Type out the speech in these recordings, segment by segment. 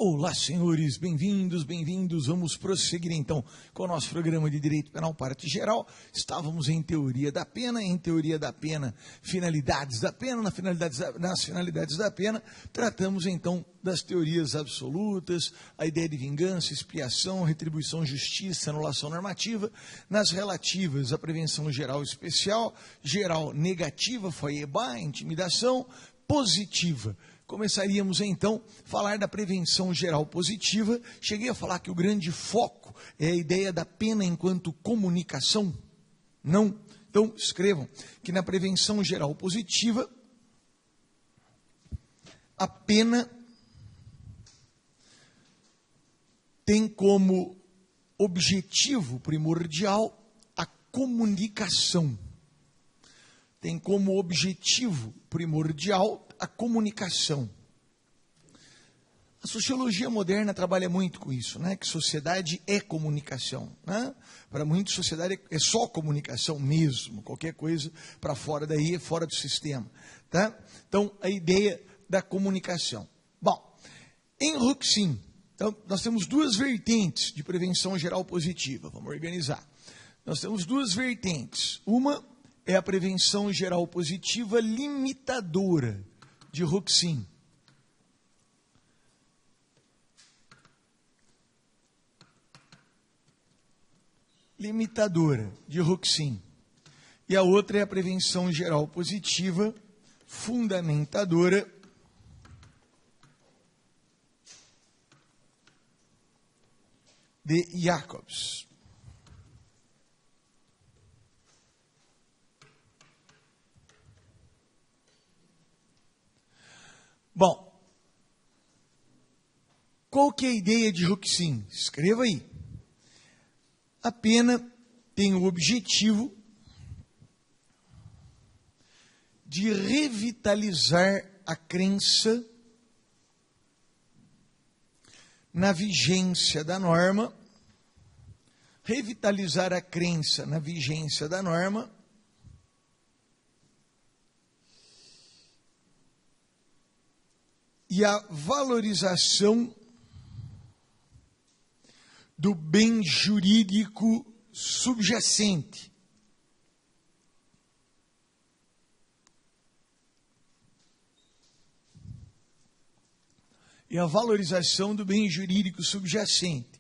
Olá, senhores, bem-vindos, bem-vindos. Vamos prosseguir, então, com o nosso programa de Direito Penal Parte Geral. Estávamos em teoria da pena, finalidades da pena, nas finalidades da pena, tratamos, então, das teorias absolutas, a ideia de vingança, expiação, retribuição, justiça, anulação normativa, nas relativas à prevenção geral especial, geral negativa, foiebá, intimidação, positiva. Começaríamos, então, a falar da prevenção geral positiva. Cheguei a falar que o grande foco é a ideia da pena enquanto comunicação? Não. Então, escrevam que na prevenção geral positiva, a pena tem como objetivo primordial a comunicação. Tem como objetivo primordial a comunicação. A sociologia moderna trabalha muito com isso, né? Que sociedade é comunicação, né? Para muitos, sociedade é só comunicação mesmo. Qualquer coisa para fora daí é fora do sistema, tá? Então, a ideia da comunicação. Bom, em Ruxin, então, nós temos duas vertentes de prevenção geral positiva. Vamos organizar. Nós temos duas vertentes. Uma é a prevenção geral positiva limitadora de Ruxin. Limitadora de Ruxin. E a outra é a prevenção geral positiva fundamentadora de Jacobs. Bom, qual que é a ideia de Ruxin? Escreva aí. A pena tem o objetivo de revitalizar a crença na vigência da norma, revitalizar a crença na vigência da norma, e a valorização do bem jurídico subjacente. E a valorização do bem jurídico subjacente.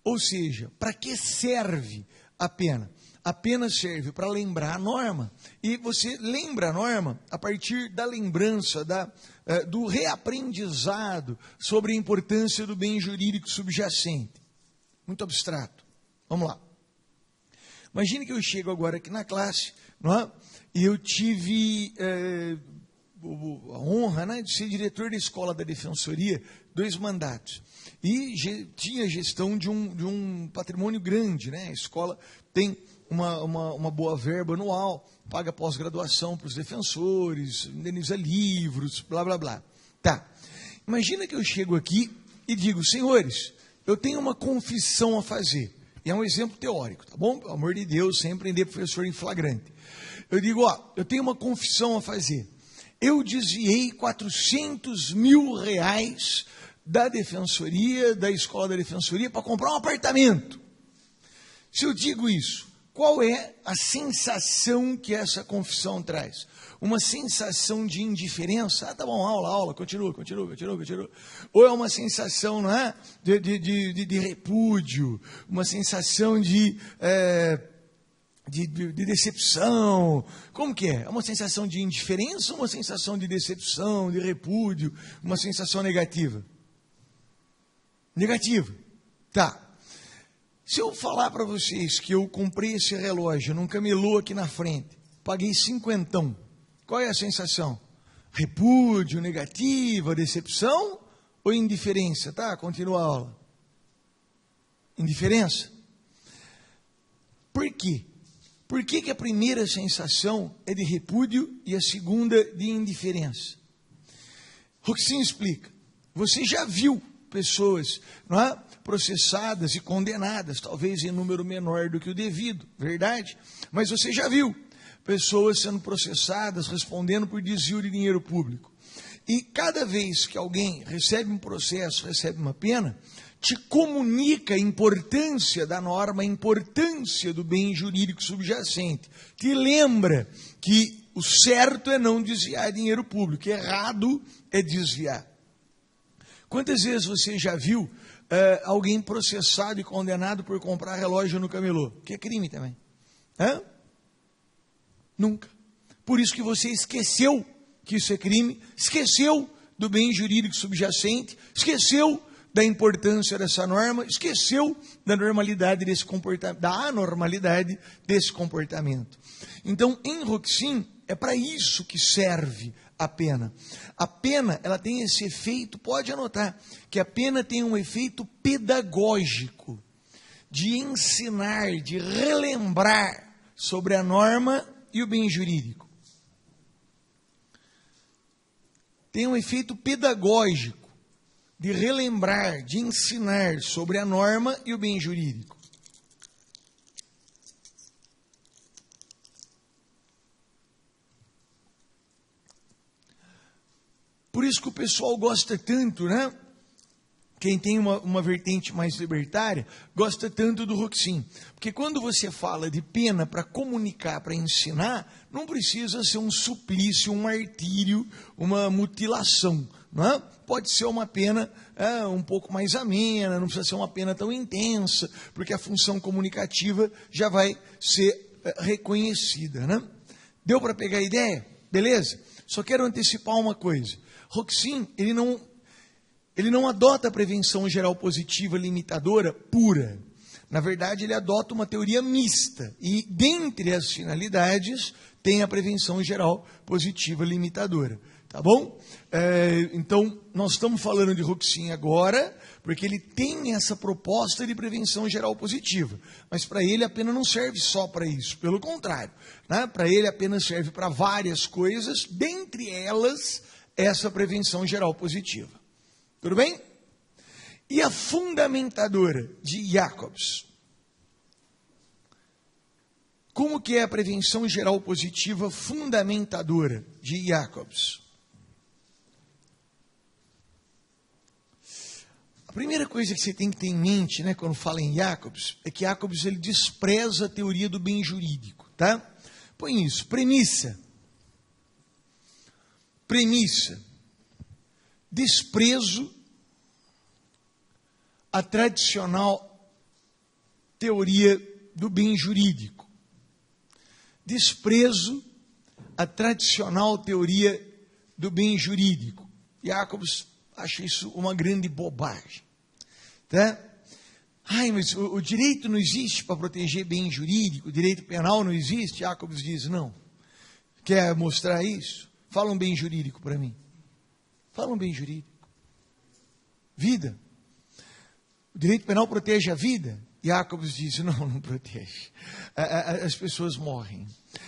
Ou seja, para que serve a pena? A pena serve para lembrar a norma. E você lembra a norma a partir da lembrança, do reaprendizado sobre a importância do bem jurídico subjacente. Muito abstrato. Vamos lá. Imagine que eu chego agora aqui na classe, não é? E eu tive a honra, né, de ser diretor da Escola da Defensoria, 2 mandatos. E tinha gestão de um patrimônio grande, né? A escola tem uma boa verba anual, paga pós-graduação para os defensores, indeniza livros, blá, blá, blá. Tá. Imagina que eu chego aqui e digo, senhores, eu tenho uma confissão a fazer. E é um exemplo teórico, tá bom? Pelo amor de Deus, sem prender professor em flagrante. Eu digo, eu tenho uma confissão a fazer. Eu desviei R$400 mil da defensoria, da Escola da Defensoria, para comprar um apartamento. Se eu digo isso, qual é a sensação que essa confissão traz? Uma sensação de indiferença? Tá bom, aula, continua. Ou é uma sensação, não é? De repúdio, uma sensação de decepção? Como que é? É uma sensação de indiferença ou uma sensação de decepção, de repúdio, uma sensação negativa? Negativa. Tá. Se eu falar para vocês que eu comprei esse relógio num camelô aqui na frente, paguei 50, qual é a sensação? Repúdio, negativa, decepção ou indiferença? Tá, continua a aula. Indiferença. Por quê? Por que a primeira sensação é de repúdio e a segunda de indiferença? Ruxin explica. Você já viu pessoas, não é, processadas e condenadas, talvez em número menor do que o devido, verdade? Mas você já viu pessoas sendo processadas, respondendo por desvio de dinheiro público. E cada vez que alguém recebe um processo, recebe uma pena, te comunica a importância da norma, a importância do bem jurídico subjacente. Te lembra que o certo é não desviar dinheiro público, errado é desviar. Quantas vezes você já viu alguém processado e condenado por comprar relógio no camelô? Que é crime também. Hã? Nunca. Por isso que você esqueceu que isso é crime, esqueceu do bem jurídico subjacente, esqueceu da importância dessa norma, esqueceu da normalidade desse comportamento, da anormalidade desse comportamento. Então, em Roxin, é para isso que serve a pena. A pena, ela tem esse efeito, pode anotar, que a pena tem um efeito pedagógico, de ensinar, de relembrar sobre a norma e o bem jurídico. Tem um efeito pedagógico, de relembrar, de ensinar sobre a norma e o bem jurídico. Por isso que o pessoal gosta tanto, né? Quem tem uma vertente mais libertária, gosta tanto do Roxin. Porque quando você fala de pena para comunicar, para ensinar, não precisa ser um suplício, um martírio, uma mutilação. Não é? Pode ser uma pena um pouco mais amena, não precisa ser uma pena tão intensa, porque a função comunicativa já vai ser reconhecida. Né? Deu para pegar a ideia? Beleza? Só quero antecipar uma coisa. Roxin, ele não adota a prevenção geral positiva limitadora pura. Na verdade, ele adota uma teoria mista. E, dentre as finalidades, tem a prevenção geral positiva limitadora. Tá bom? Então, nós estamos falando de Roxin agora, porque ele tem essa proposta de prevenção geral positiva. Mas para ele a pena não serve só para isso. Pelo contrário, né? Para ele a pena serve para várias coisas, dentre elas, essa prevenção geral positiva. Tudo bem? E a fundamentadora de Jacobs? Como que é a prevenção geral positiva fundamentadora de Jacobs? A primeira coisa que você tem que ter em mente, né, quando fala em Jacobs, é que Jacobs ele despreza a teoria do bem jurídico, tá? Põe isso, premissa. Premissa. Desprezo a tradicional teoria do bem jurídico. Desprezo a tradicional teoria do bem jurídico. Jacobs acha isso uma grande bobagem. Tá? Ai, mas o direito não existe para proteger bem jurídico, o direito penal não existe? Jacobs diz, não. Quer mostrar isso? Fala um bem jurídico para mim. Fala um bem jurídico. Vida. O direito penal protege a vida? Jacobs diz, não protege. As pessoas morrem.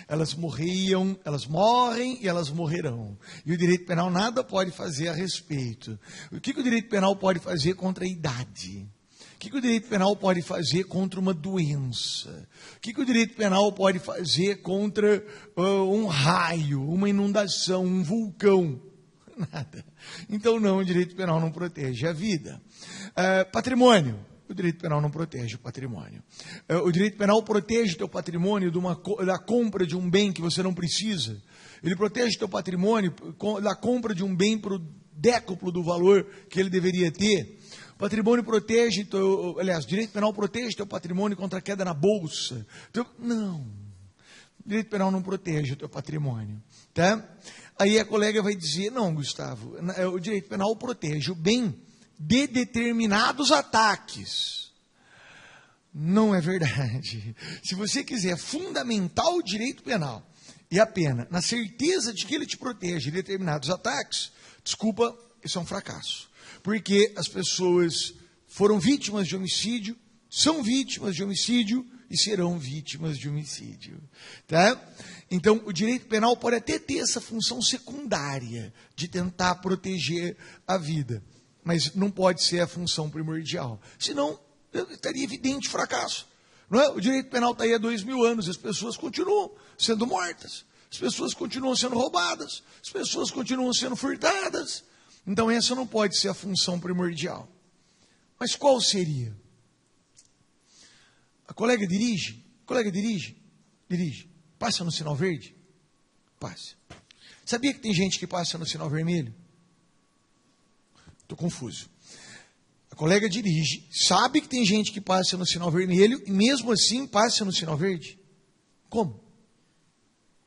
Elas morriam, elas morrem e elas morrerão. E o direito penal nada pode fazer a respeito. O que o direito penal pode fazer contra a idade? O que o direito penal pode fazer contra uma doença? O que o direito penal pode fazer contra um raio, uma inundação, um vulcão? Nada. Então, não, o direito penal não protege a vida. Patrimônio. O direito penal não protege o patrimônio. O direito penal protege o teu patrimônio da compra de um bem que você não precisa. Ele protege o teu patrimônio da compra de um bem para o décuplo do valor que ele deveria ter. O patrimônio protege, o direito penal protege teu patrimônio contra a queda na bolsa. Não. O direito penal não protege o teu patrimônio. Tá? Aí a colega vai dizer, não, Gustavo, o direito penal protege o bem de determinados ataques. Não é verdade. Se você quiser fundamentar o direito penal e a pena na certeza de que ele te protege de determinados ataques, desculpa, isso é um fracasso. Porque as pessoas foram vítimas de homicídio, são vítimas de homicídio e serão vítimas de homicídio. Tá? Então, o direito penal pode até ter essa função secundária de tentar proteger a vida, mas não pode ser a função primordial. Senão, estaria evidente fracasso. Não é? O direito penal está aí há 2000 anos, as pessoas continuam sendo mortas. as pessoas continuam sendo roubadas, as pessoas continuam sendo furtadas. Então essa não pode ser a função primordial. Mas qual seria? A colega dirige? Dirige. Passa no sinal verde? Passa. Sabia que tem gente que passa no sinal vermelho? Estou confuso. A colega dirige, sabe que tem gente que passa no sinal vermelho e mesmo assim passa no sinal verde? Como?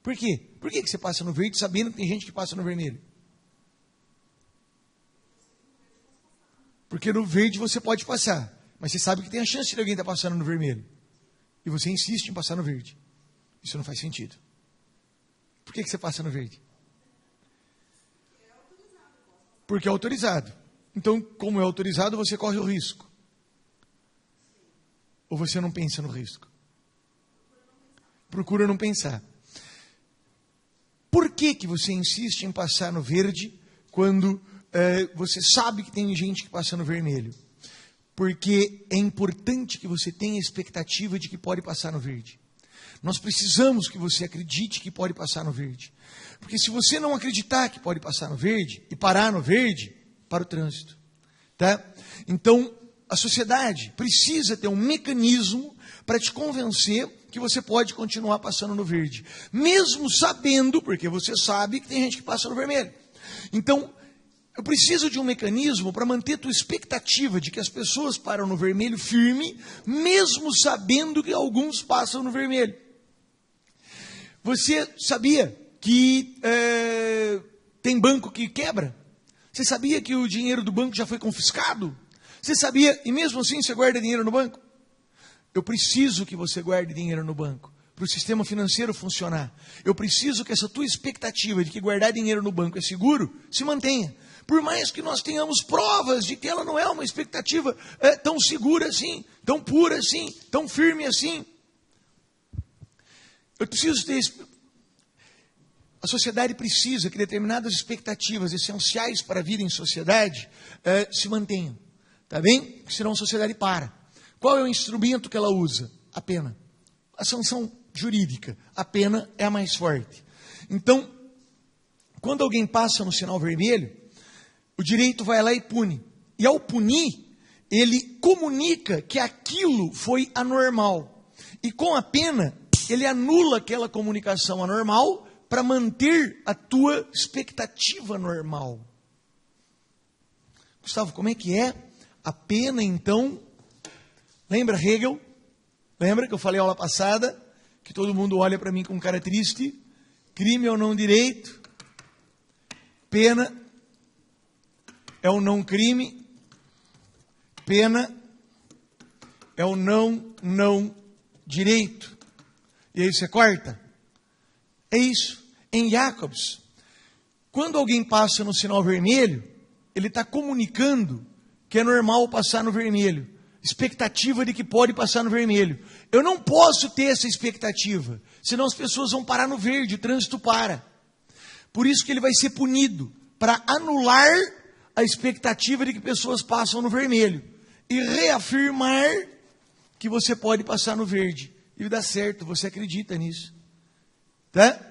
Por quê? Por que você passa no verde sabendo que tem gente que passa no vermelho? Porque no verde você pode passar, mas você sabe que tem a chance de alguém estar passando no vermelho. E você insiste em passar no verde. Isso não faz sentido. Por que você passa no verde? Porque é autorizado. Então, como é autorizado, você corre o risco. Ou você não pensa no risco? Procura não pensar. Por que você insiste em passar no verde quando você sabe que tem gente que passa no vermelho? Porque é importante que você tenha a expectativa de que pode passar no verde. Nós precisamos que você acredite que pode passar no verde. Porque se você não acreditar que pode passar no verde e parar no verde, para o trânsito. Tá? Então, a sociedade precisa ter um mecanismo para te convencer que você pode continuar passando no verde. Mesmo sabendo, porque você sabe que tem gente que passa no vermelho. Então, eu preciso de um mecanismo para manter tua expectativa de que as pessoas param no vermelho firme, mesmo sabendo que alguns passam no vermelho. Você sabia que tem banco que quebra? Você sabia que o dinheiro do banco já foi confiscado? Você sabia, e mesmo assim você guarda dinheiro no banco? Eu preciso que você guarde dinheiro no banco, para o sistema financeiro funcionar. Eu preciso que essa tua expectativa de que guardar dinheiro no banco é seguro, se mantenha. Por mais que nós tenhamos provas de que ela não é uma expectativa tão segura assim, tão pura assim, tão firme assim. Eu preciso ter... A sociedade precisa que determinadas expectativas essenciais para a vida em sociedade se mantenham. Tá bem? Porque senão a sociedade para. Qual é o instrumento que ela usa? A pena. A sanção jurídica. A pena é a mais forte. Então, quando alguém passa no sinal vermelho, o direito vai lá e pune. E ao punir, ele comunica que aquilo foi anormal. E com a pena, ele anula aquela comunicação anormal para manter a tua expectativa normal. Gustavo, como é que é? A pena, então... Lembra Hegel? Lembra que eu falei aula passada? Que todo mundo olha para mim com cara triste. Crime é o não direito. Pena é o não crime. Pena é o não direito. E aí você corta. É isso. Em Jacobs, quando alguém passa no sinal vermelho, ele está comunicando que é normal passar no vermelho. Expectativa de que pode passar no vermelho. Eu não posso ter essa expectativa, senão as pessoas vão parar no verde, o trânsito para. Por isso que ele vai ser punido, para anular a expectativa de que pessoas passam no vermelho. E reafirmar que você pode passar no verde. E dá certo, você acredita nisso. Tá?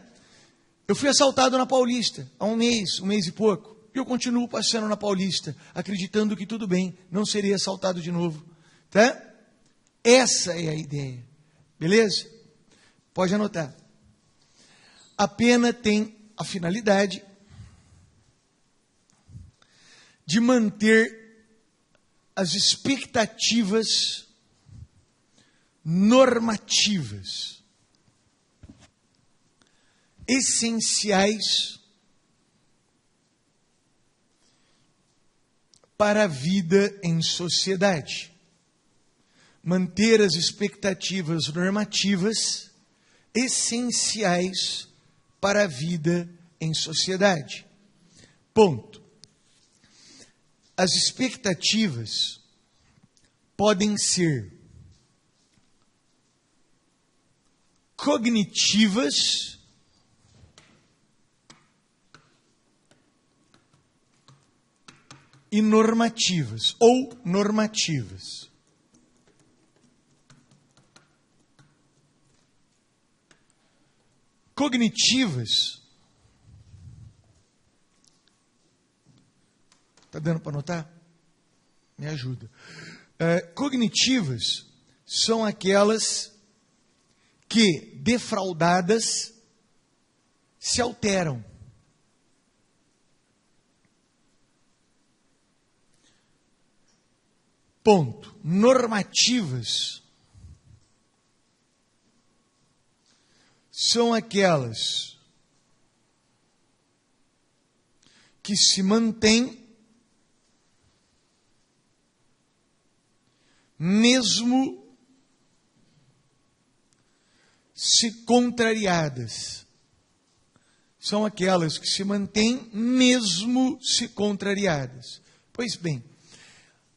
Eu fui assaltado na Paulista há um mês e pouco. E eu continuo passando na Paulista, acreditando que tudo bem, não serei assaltado de novo. Tá? Essa é a ideia. Beleza? Pode anotar. A pena tem a finalidade de manter as expectativas normativas essenciais para a vida em sociedade. Manter as expectativas normativas essenciais para a vida em sociedade. Ponto. As expectativas podem ser cognitivas e normativas, ou normativas. cognitivas. Está dando para notar? Me ajuda. Cognitivas são aquelas que, defraudadas, se alteram. Ponto. Normativas são aquelas que se mantêm mesmo se contrariadas. São aquelas que se mantêm mesmo se contrariadas. Pois bem,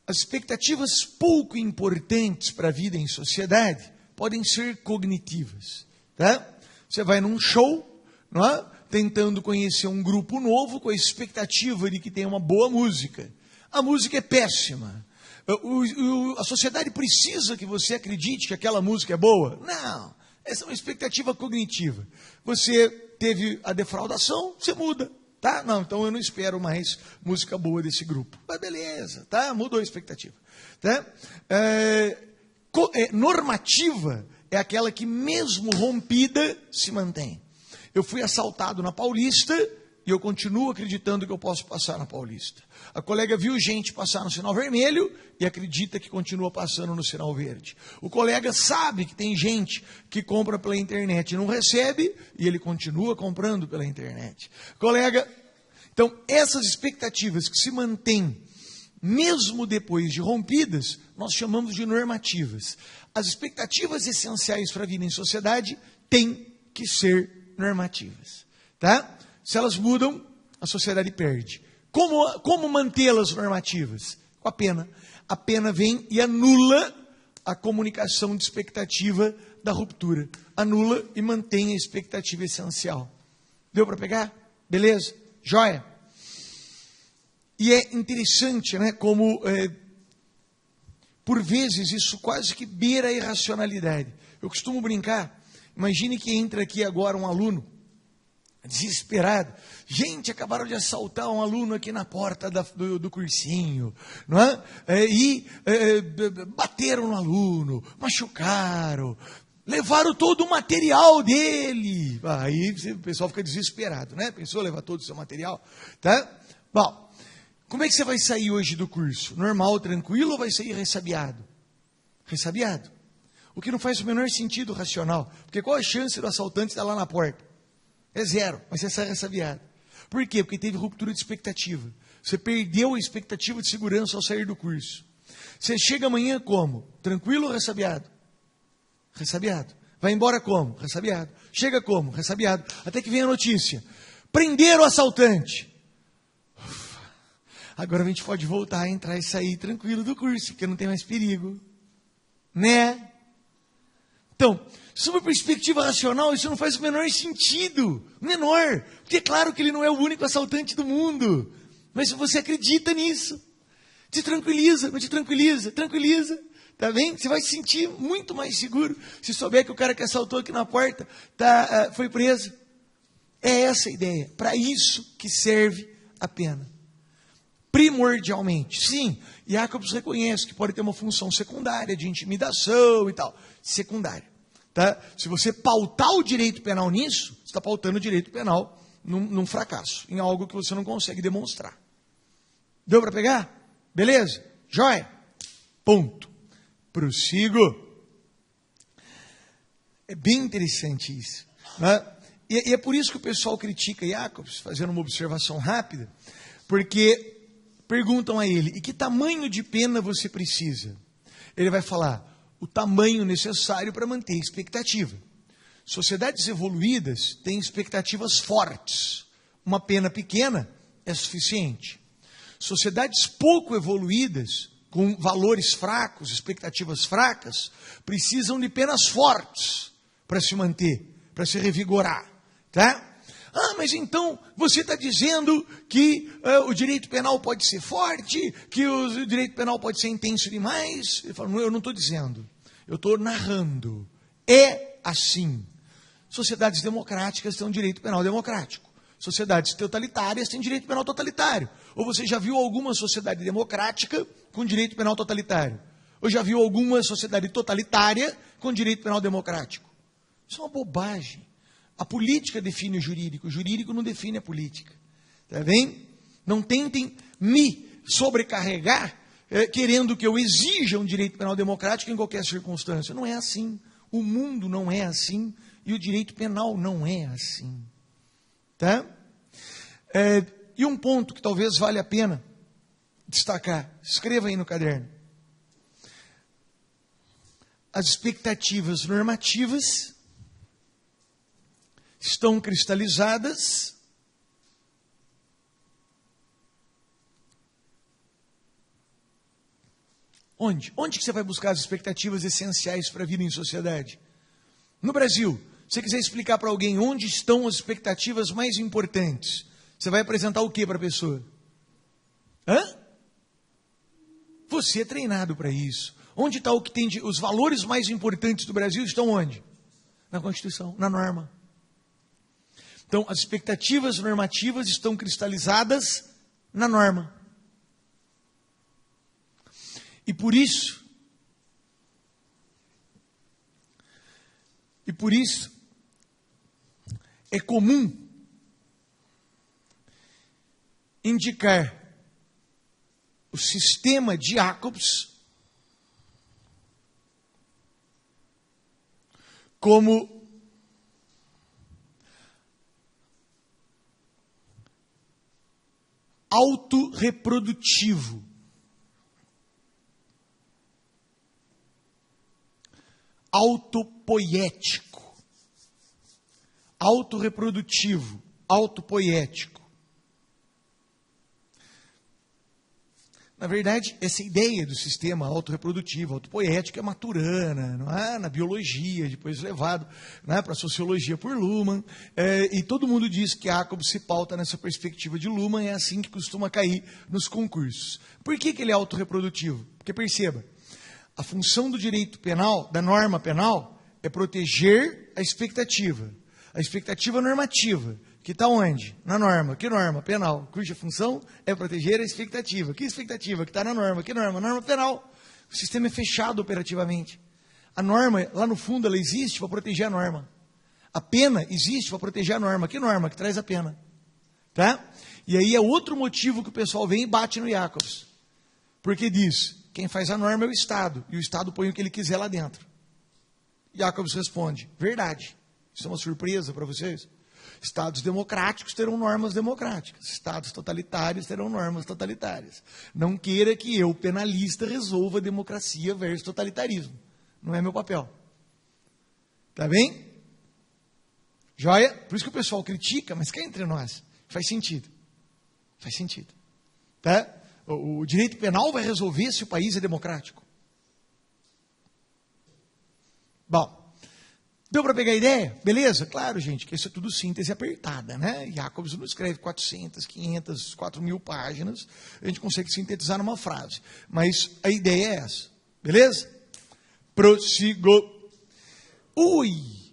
as expectativas pouco importantes para a vida em sociedade podem ser cognitivas. Tá? Você vai num show, não é? Tentando conhecer um grupo novo com a expectativa de que tenha uma boa música. A música é péssima. A sociedade precisa que você acredite que aquela música é boa? Não, essa é uma expectativa cognitiva. Você teve a defraudação, você muda. Tá? Não, então eu não espero mais música boa desse grupo. Mas beleza, tá? Mudou a expectativa. Tá? Normativa é aquela que mesmo rompida se mantém. Eu fui assaltado na Paulista e eu continuo acreditando que eu posso passar na Paulista. A colega viu gente passar no sinal vermelho e acredita que continua passando no sinal verde. O colega sabe que tem gente que compra pela internet e não recebe e ele continua comprando pela internet. Colega, então essas expectativas que se mantêm mesmo depois de rompidas, nós chamamos de normativas. As expectativas essenciais para a vida em sociedade têm que ser normativas. Tá? Se elas mudam, a sociedade perde. Como mantê-las normativas? Com a pena. A pena vem e anula a comunicação de expectativa da ruptura. Anula e mantém a expectativa essencial. Deu para pegar? Beleza? Joia? E é interessante, né, como, por vezes, isso quase que beira a irracionalidade. Eu costumo brincar. Imagine que entra aqui agora um aluno desesperado. Gente, acabaram de assaltar um aluno aqui na porta do cursinho, não é? Bateram no aluno, machucaram, levaram todo o material dele. Aí o pessoal fica desesperado, né? Pensou levar todo o seu material? Tá? Bom, como é que você vai sair hoje do curso? Normal, tranquilo, ou vai sair ressabiado? Ressabiado. O que não faz o menor sentido racional. Porque qual a chance do assaltante estar lá na porta? É zero, mas você sai ressabiado. Por quê? Porque teve ruptura de expectativa. Você perdeu a expectativa de segurança ao sair do curso. Você chega amanhã como? Tranquilo ou ressabiado? Ressabiado. Vai embora como? Ressabiado. Chega como? Ressabiado. Até que vem a notícia. Prenderam o assaltante. Ufa. Agora a gente pode voltar a entrar e sair tranquilo do curso, porque não tem mais perigo. Né? Então, sob a perspectiva racional, isso não faz o menor sentido. Menor. Porque é claro que ele não é o único assaltante do mundo. Mas se você acredita nisso, te tranquiliza, não te tranquiliza, tranquiliza. Tá bem? Você vai se sentir muito mais seguro se souber que o cara que assaltou aqui na porta foi preso. É essa a ideia. Para isso que serve a pena. Primordialmente. Sim, Jacobs reconhece que pode ter uma função secundária de intimidação e tal. Secundária. Tá? Se você pautar o direito penal nisso, você está pautando o direito penal num fracasso, em algo que você não consegue demonstrar. Deu para pegar? Beleza? Joia? Ponto. Prossigo. É bem interessante isso. Né? E é por isso que o pessoal critica Jacobs, fazendo uma observação rápida, porque perguntam a ele, e que tamanho de pena você precisa? Ele vai falar, o tamanho necessário para manter a expectativa. Sociedades evoluídas têm expectativas fortes. Uma pena pequena é suficiente. Sociedades pouco evoluídas, com valores fracos, expectativas fracas, precisam de penas fortes para se manter, para se revigorar. Tá? Ah, mas então você está dizendo que o direito penal pode ser forte, que o direito penal pode ser intenso demais? Ele fala, eu não estou dizendo, eu estou narrando. É assim. Sociedades democráticas têm um direito penal democrático. Sociedades totalitárias têm direito penal totalitário. Ou você já viu alguma sociedade democrática com direito penal totalitário? Ou já viu alguma sociedade totalitária com direito penal democrático? Isso é uma bobagem. A política define o jurídico não define a política. Tá bem? Não tentem me sobrecarregar querendo que eu exija um direito penal democrático em qualquer circunstância. Não é assim. O mundo não é assim e o direito penal não é assim. Tá? E um ponto que talvez valha a pena destacar, escreva aí no caderno. As expectativas normativas estão cristalizadas onde? Onde que você vai buscar as expectativas essenciais para a vida em sociedade? No Brasil, se você quiser explicar para alguém onde estão as expectativas mais importantes, você vai apresentar o que para a pessoa? Você é treinado para isso. Onde está o que tem os valores mais importantes do Brasil estão onde? Na Constituição, na norma. Então, as expectativas normativas estão cristalizadas na norma. E por isso é comum indicar o sistema de Jacobs como autorreprodutivo. Autopoético. Autorreprodutivo. Autopoético. Na verdade, essa ideia do sistema autorreprodutivo, autopoético, é maturana, não é? Na biologia, depois levado, não é? Para a sociologia por Luhmann, e todo mundo diz que Jacobs se pauta nessa perspectiva de Luhmann, é assim que costuma cair nos concursos. Por que ele é autorreprodutivo? Porque perceba, a função do direito penal, da norma penal, é proteger a expectativa normativa, que está onde? Na norma. Que norma? Penal. Cuja função é proteger a expectativa. Que expectativa? Que está na norma. Que norma? Norma penal. O sistema é fechado operativamente. A norma, lá no fundo, ela existe para proteger a norma. A pena existe para proteger a norma. Que norma? Que traz a pena. Tá? E aí é outro motivo que o pessoal vem e bate no Jacobs. Porque diz, quem faz a norma é o Estado. E o Estado põe o que ele quiser lá dentro. Jacobs responde, verdade. Isso é uma surpresa para vocês? Estados democráticos terão normas democráticas. Estados totalitários terão normas totalitárias. Não queira que eu, penalista, resolva democracia versus totalitarismo. Não é meu papel. Tá bem? Joia? Por isso que o pessoal critica, mas cá entre nós. Faz sentido. Faz sentido. Tá? O direito penal vai resolver se o país é democrático. Bom. Deu para pegar a ideia? Beleza? Claro, gente, que isso é tudo síntese apertada, né? Jacobs não escreve 400, 500, 4.000 páginas, a gente consegue sintetizar numa frase. Mas a ideia é essa, beleza? Prossigo. Ui!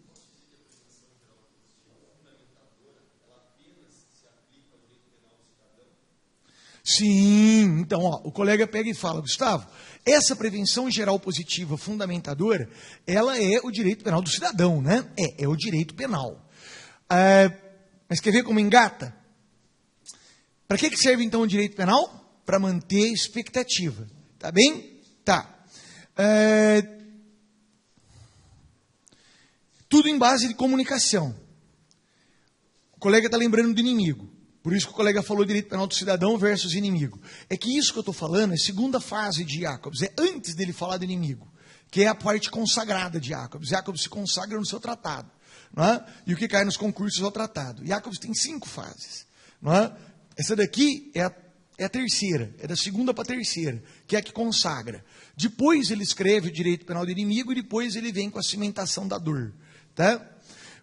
Sim, então, o colega pega e fala, Gustavo, essa prevenção geral positiva fundamentadora, ela é o direito penal do cidadão, né? É o direito penal. Mas quer ver como engata? Para que serve então o direito penal? Para manter a expectativa. Tá bem? Tá. Tudo em base de comunicação. O colega está lembrando do inimigo. Por isso que o colega falou direito penal do cidadão versus inimigo. É que isso que eu estou falando é a segunda fase de Jacobs. É antes dele falar do inimigo, que é a parte consagrada de Jacobs. Jacobs se consagra no seu tratado. Não é? E o que cai nos concursos é o tratado. Jacobs tem 5 fases. Não é? Essa daqui é a terceira. É da segunda para a terceira, que é a que consagra. Depois ele escreve o direito penal do inimigo e depois ele vem com a cimentação da dor. Tá?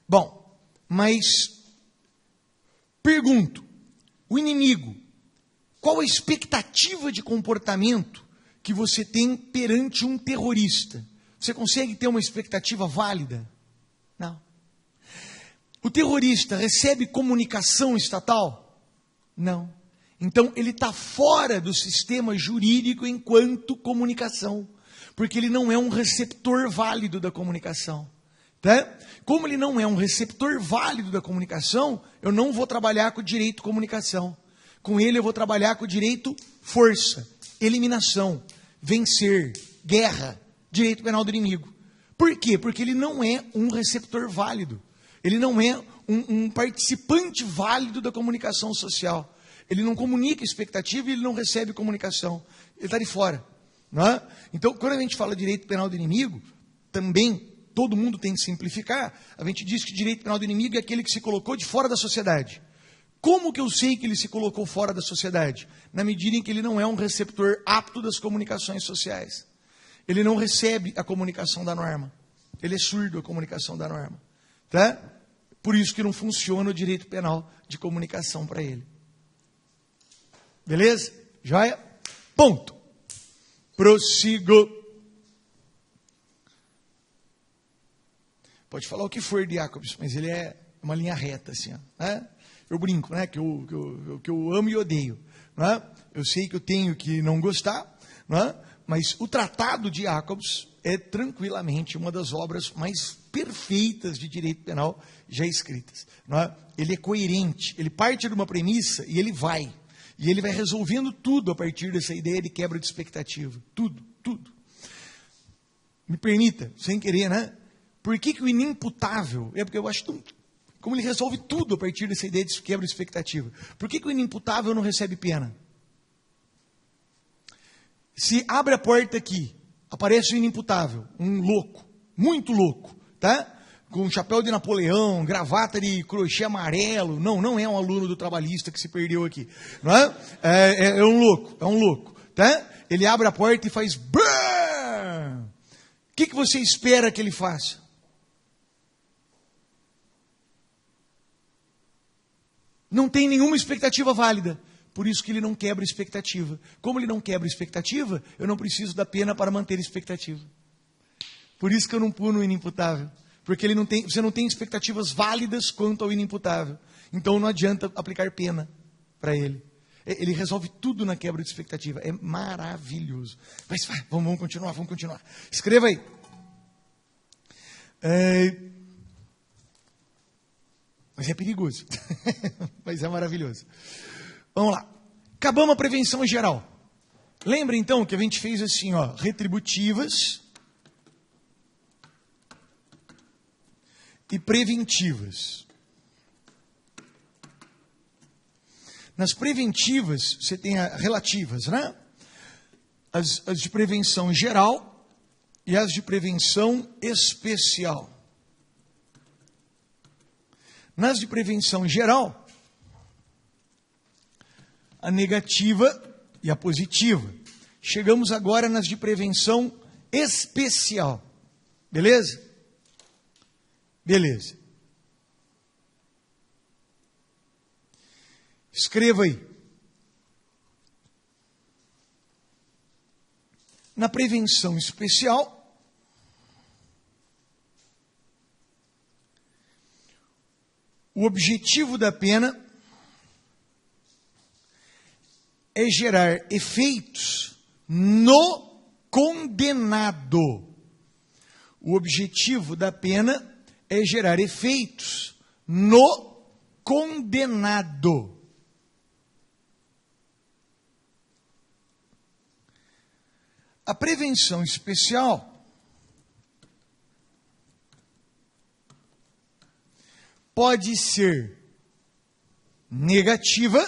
Bom, mas pergunto. O inimigo, qual a expectativa de comportamento que você tem perante um terrorista? Você consegue ter uma expectativa válida? Não. O terrorista recebe comunicação estatal? Não. Então, ele está fora do sistema jurídico enquanto comunicação, porque ele não é um receptor válido da comunicação. Tá? Como ele não é um receptor válido da comunicação, eu não vou trabalhar com o direito de comunicação. Com ele eu vou trabalhar com o direito força, eliminação, vencer, guerra, direito penal do inimigo. Por quê? Porque ele não é um receptor válido. Ele não é um participante válido da comunicação social. Ele não comunica expectativa e ele não recebe comunicação. Ele está de fora. Não é? Então, quando a gente fala direito penal do inimigo, também todo mundo tem que simplificar. A gente diz que direito penal do inimigo é aquele que se colocou de fora da sociedade. Como que eu sei que ele se colocou fora da sociedade? Na medida em que ele não é um receptor apto das comunicações sociais. Ele não recebe a comunicação da norma. Ele é surdo à comunicação da norma. Tá? Por isso que não funciona o direito penal de comunicação para ele. Beleza? Joia? Ponto. Prossigo. Pode falar o que for de Jacobs, mas ele é uma linha reta, assim, ó, né? Eu brinco, né? Que eu amo e odeio. Né? Eu sei que eu tenho que não gostar, né? Mas o Tratado de Jacobs é tranquilamente uma das obras mais perfeitas de direito penal já escritas. Né? Ele é coerente, ele parte de uma premissa e ele vai. E ele vai resolvendo tudo a partir dessa ideia de quebra de expectativa. Tudo, tudo. Me permita, sem querer, né? Por que o inimputável? É porque eu acho tão... Como ele resolve tudo a partir dessa ideia de quebra de expectativa. Por que o inimputável não recebe pena? Se abre a porta aqui, aparece o inimputável, um louco, muito louco, tá? Com chapéu de Napoleão, gravata de crochê amarelo. Não é um aluno do trabalhista que se perdeu aqui. Não é? É um louco, tá? Ele abre a porta e faz... Brrr! O que você espera que ele faça? Não tem nenhuma expectativa válida. Por isso que ele não quebra expectativa. Como ele não quebra expectativa, eu não preciso da pena para manter expectativa. Por isso que eu não puno o inimputável. Porque você não tem expectativas válidas quanto ao inimputável. Então não adianta aplicar pena para ele. Ele resolve tudo na quebra de expectativa. É maravilhoso. Mas vamos continuar. Escreva aí. Mas é perigoso. Mas é maravilhoso. Vamos lá. Acabamos a prevenção geral. Lembra então que a gente fez assim, ó, retributivas e preventivas. Nas preventivas, você tem as relativas, né? As de prevenção geral e as de prevenção especial. Nas de prevenção geral, a negativa e a positiva. Chegamos agora nas de prevenção especial. Beleza? Beleza. Escreva aí. Na prevenção especial, o objetivo da pena é gerar efeitos no condenado. O objetivo da pena é gerar efeitos no condenado. A prevenção especial pode ser negativa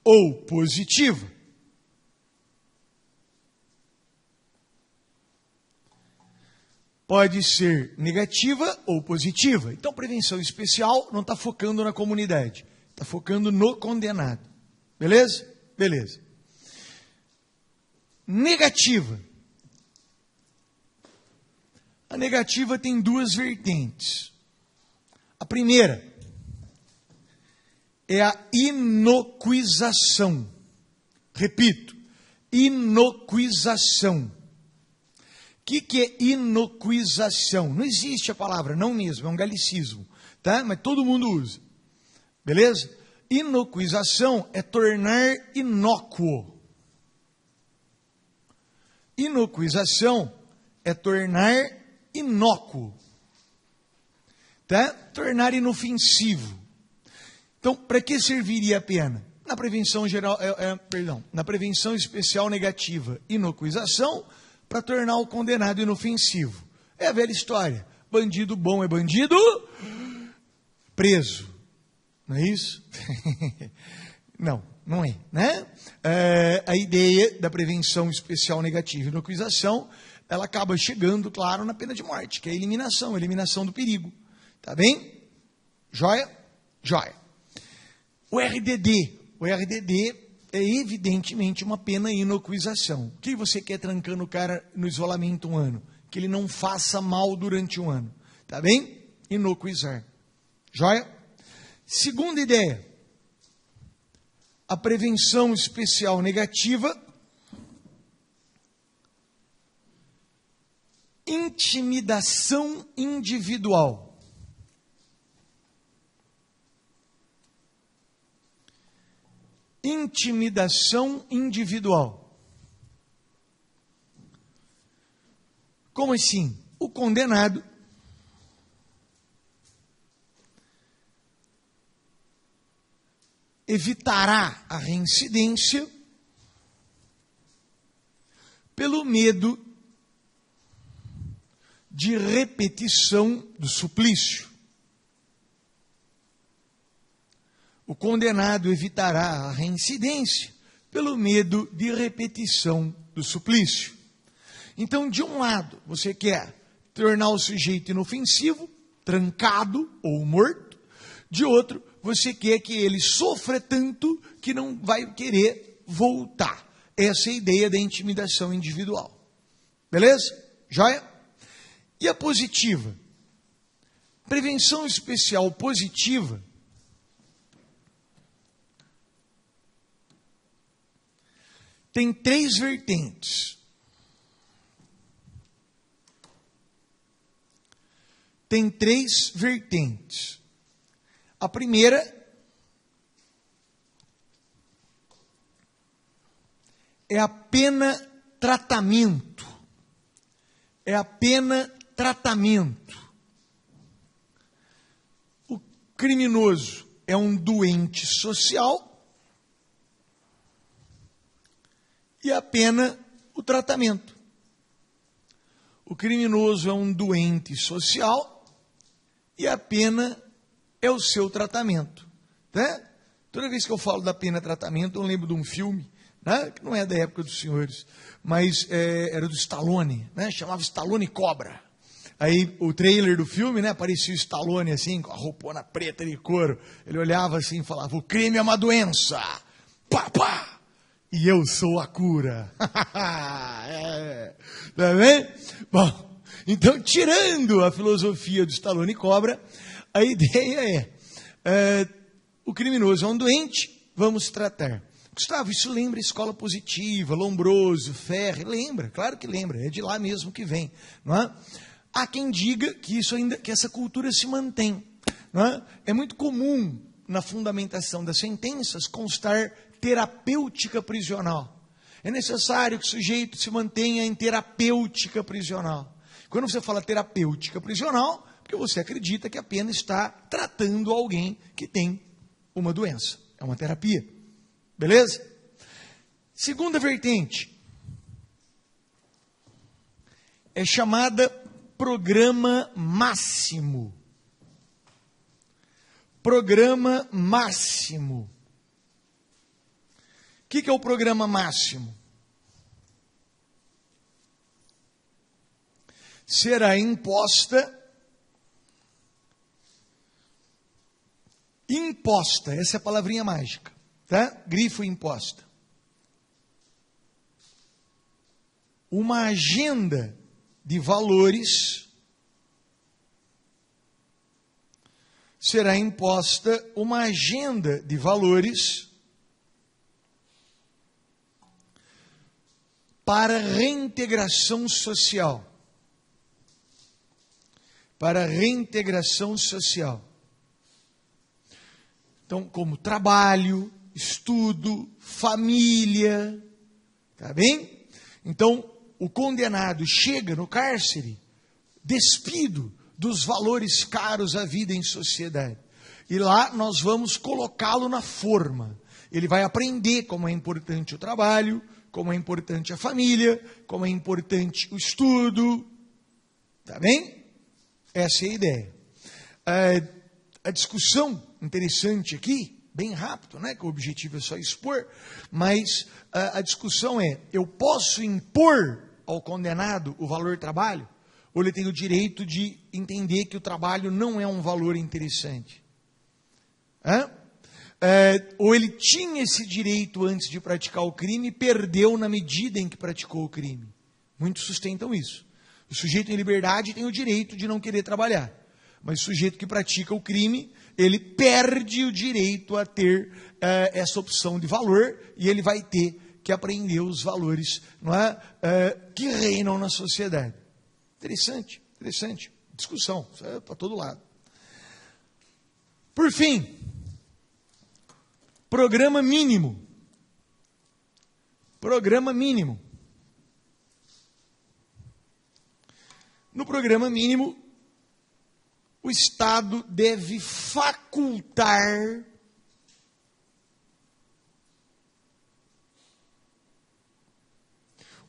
ou positiva. Pode ser negativa ou positiva. Então, prevenção especial não está focando na comunidade, está focando no condenado. Beleza? Beleza. Negativa. A negativa tem duas vertentes. A primeira é a inocuização. Repito, inocuização. O que é inocuização? Não existe a palavra, não mesmo, é um galicismo, tá? Mas todo mundo usa, beleza? Inocuização é tornar inócuo. Inocuização é tornar inócuo, tá? Tornar inofensivo. Então, para que serviria a pena? Na prevenção geral, na prevenção especial negativa, inocuização, para tornar o condenado inofensivo. É a velha história. Bandido bom é bandido preso. Não é isso? Não, não é, né? A ideia da prevenção especial negativa e inocuização, ela acaba chegando, claro, na pena de morte, que é a eliminação do perigo. Tá bem? Joia? Joia. O RDD é evidentemente uma pena inocuização. O que você quer trancando o cara no isolamento um ano? Que ele não faça mal durante um ano. Tá bem? Inocuizar. Joia? Segunda ideia. A prevenção especial negativa. Intimidação individual. Intimidação individual. Como assim? O condenado evitará a reincidência pelo medo de repetição do suplício. O condenado evitará a reincidência pelo medo de repetição do suplício. Então, de um lado, você quer tornar o sujeito inofensivo, trancado ou morto. De outro, você quer que ele sofra tanto que não vai querer voltar. Essa é a ideia da intimidação individual. Beleza? Joia? E a positiva? Prevenção especial positiva tem 3 vertentes. Tem 3 vertentes. A primeira é a pena tratamento. É a pena tratamento. O criminoso é um doente social. E a pena, o tratamento. O criminoso é um doente social e a pena é o seu tratamento. Né? Toda vez que eu falo da pena tratamento, eu lembro de um filme, né? Que não é da época dos senhores, mas era do Stallone, né? Chamava Stallone Cobra. Aí o trailer do filme, né? Aparecia o Stallone assim, com a roupona preta de couro. Ele olhava assim e falava, o crime é uma doença. Pá, pá! E eu sou a cura. Tá bem? Bom, então, tirando a filosofia do Stallone Cobra, a ideia o criminoso é um doente, vamos tratar. Gustavo, isso lembra escola positiva, Lombroso, Ferri, lembra, claro que lembra, é de lá mesmo que vem. Não é? Há quem diga que, que essa cultura se mantém. Não é? É muito comum, na fundamentação das sentenças, constar terapêutica prisional. É necessário que o sujeito se mantenha em terapêutica prisional. Quando você fala terapêutica prisional, porque você acredita que a pena está tratando alguém que tem uma doença. É uma terapia. Beleza? Segunda vertente é chamada programa máximo. Programa máximo. O que é o programa máximo? Será imposta, essa é a palavrinha mágica, tá? Grifo imposta. Uma agenda de valores, será imposta uma agenda de valores para reintegração social. para reintegração social. Então, como trabalho, estudo, família, tá bem? Então, o condenado chega no cárcere despido dos valores caros à vida em sociedade. E lá nós vamos colocá-lo na forma. Ele vai aprender como é importante o trabalho, como é importante a família, como é importante o estudo. Tá bem? Essa é a ideia. A discussão interessante aqui, bem rápido, né? Que o objetivo é só expor, mas a discussão é: eu posso impor ao condenado o valor trabalho? Ou ele tem o direito de entender que o trabalho não é um valor interessante? Ou ele tinha esse direito antes de praticar o crime e perdeu na medida em que praticou o crime? Muitos sustentam isso. O sujeito em liberdade tem o direito de não querer trabalhar, mas o sujeito que pratica o crime, ele perde o direito a ter essa opção de valor, e ele vai ter que aprender os valores, não é, que reinam na sociedade. Interessante, interessante. Discussão, isso é para todo lado. Por fim, programa mínimo. Programa mínimo. No programa mínimo, o Estado deve facultar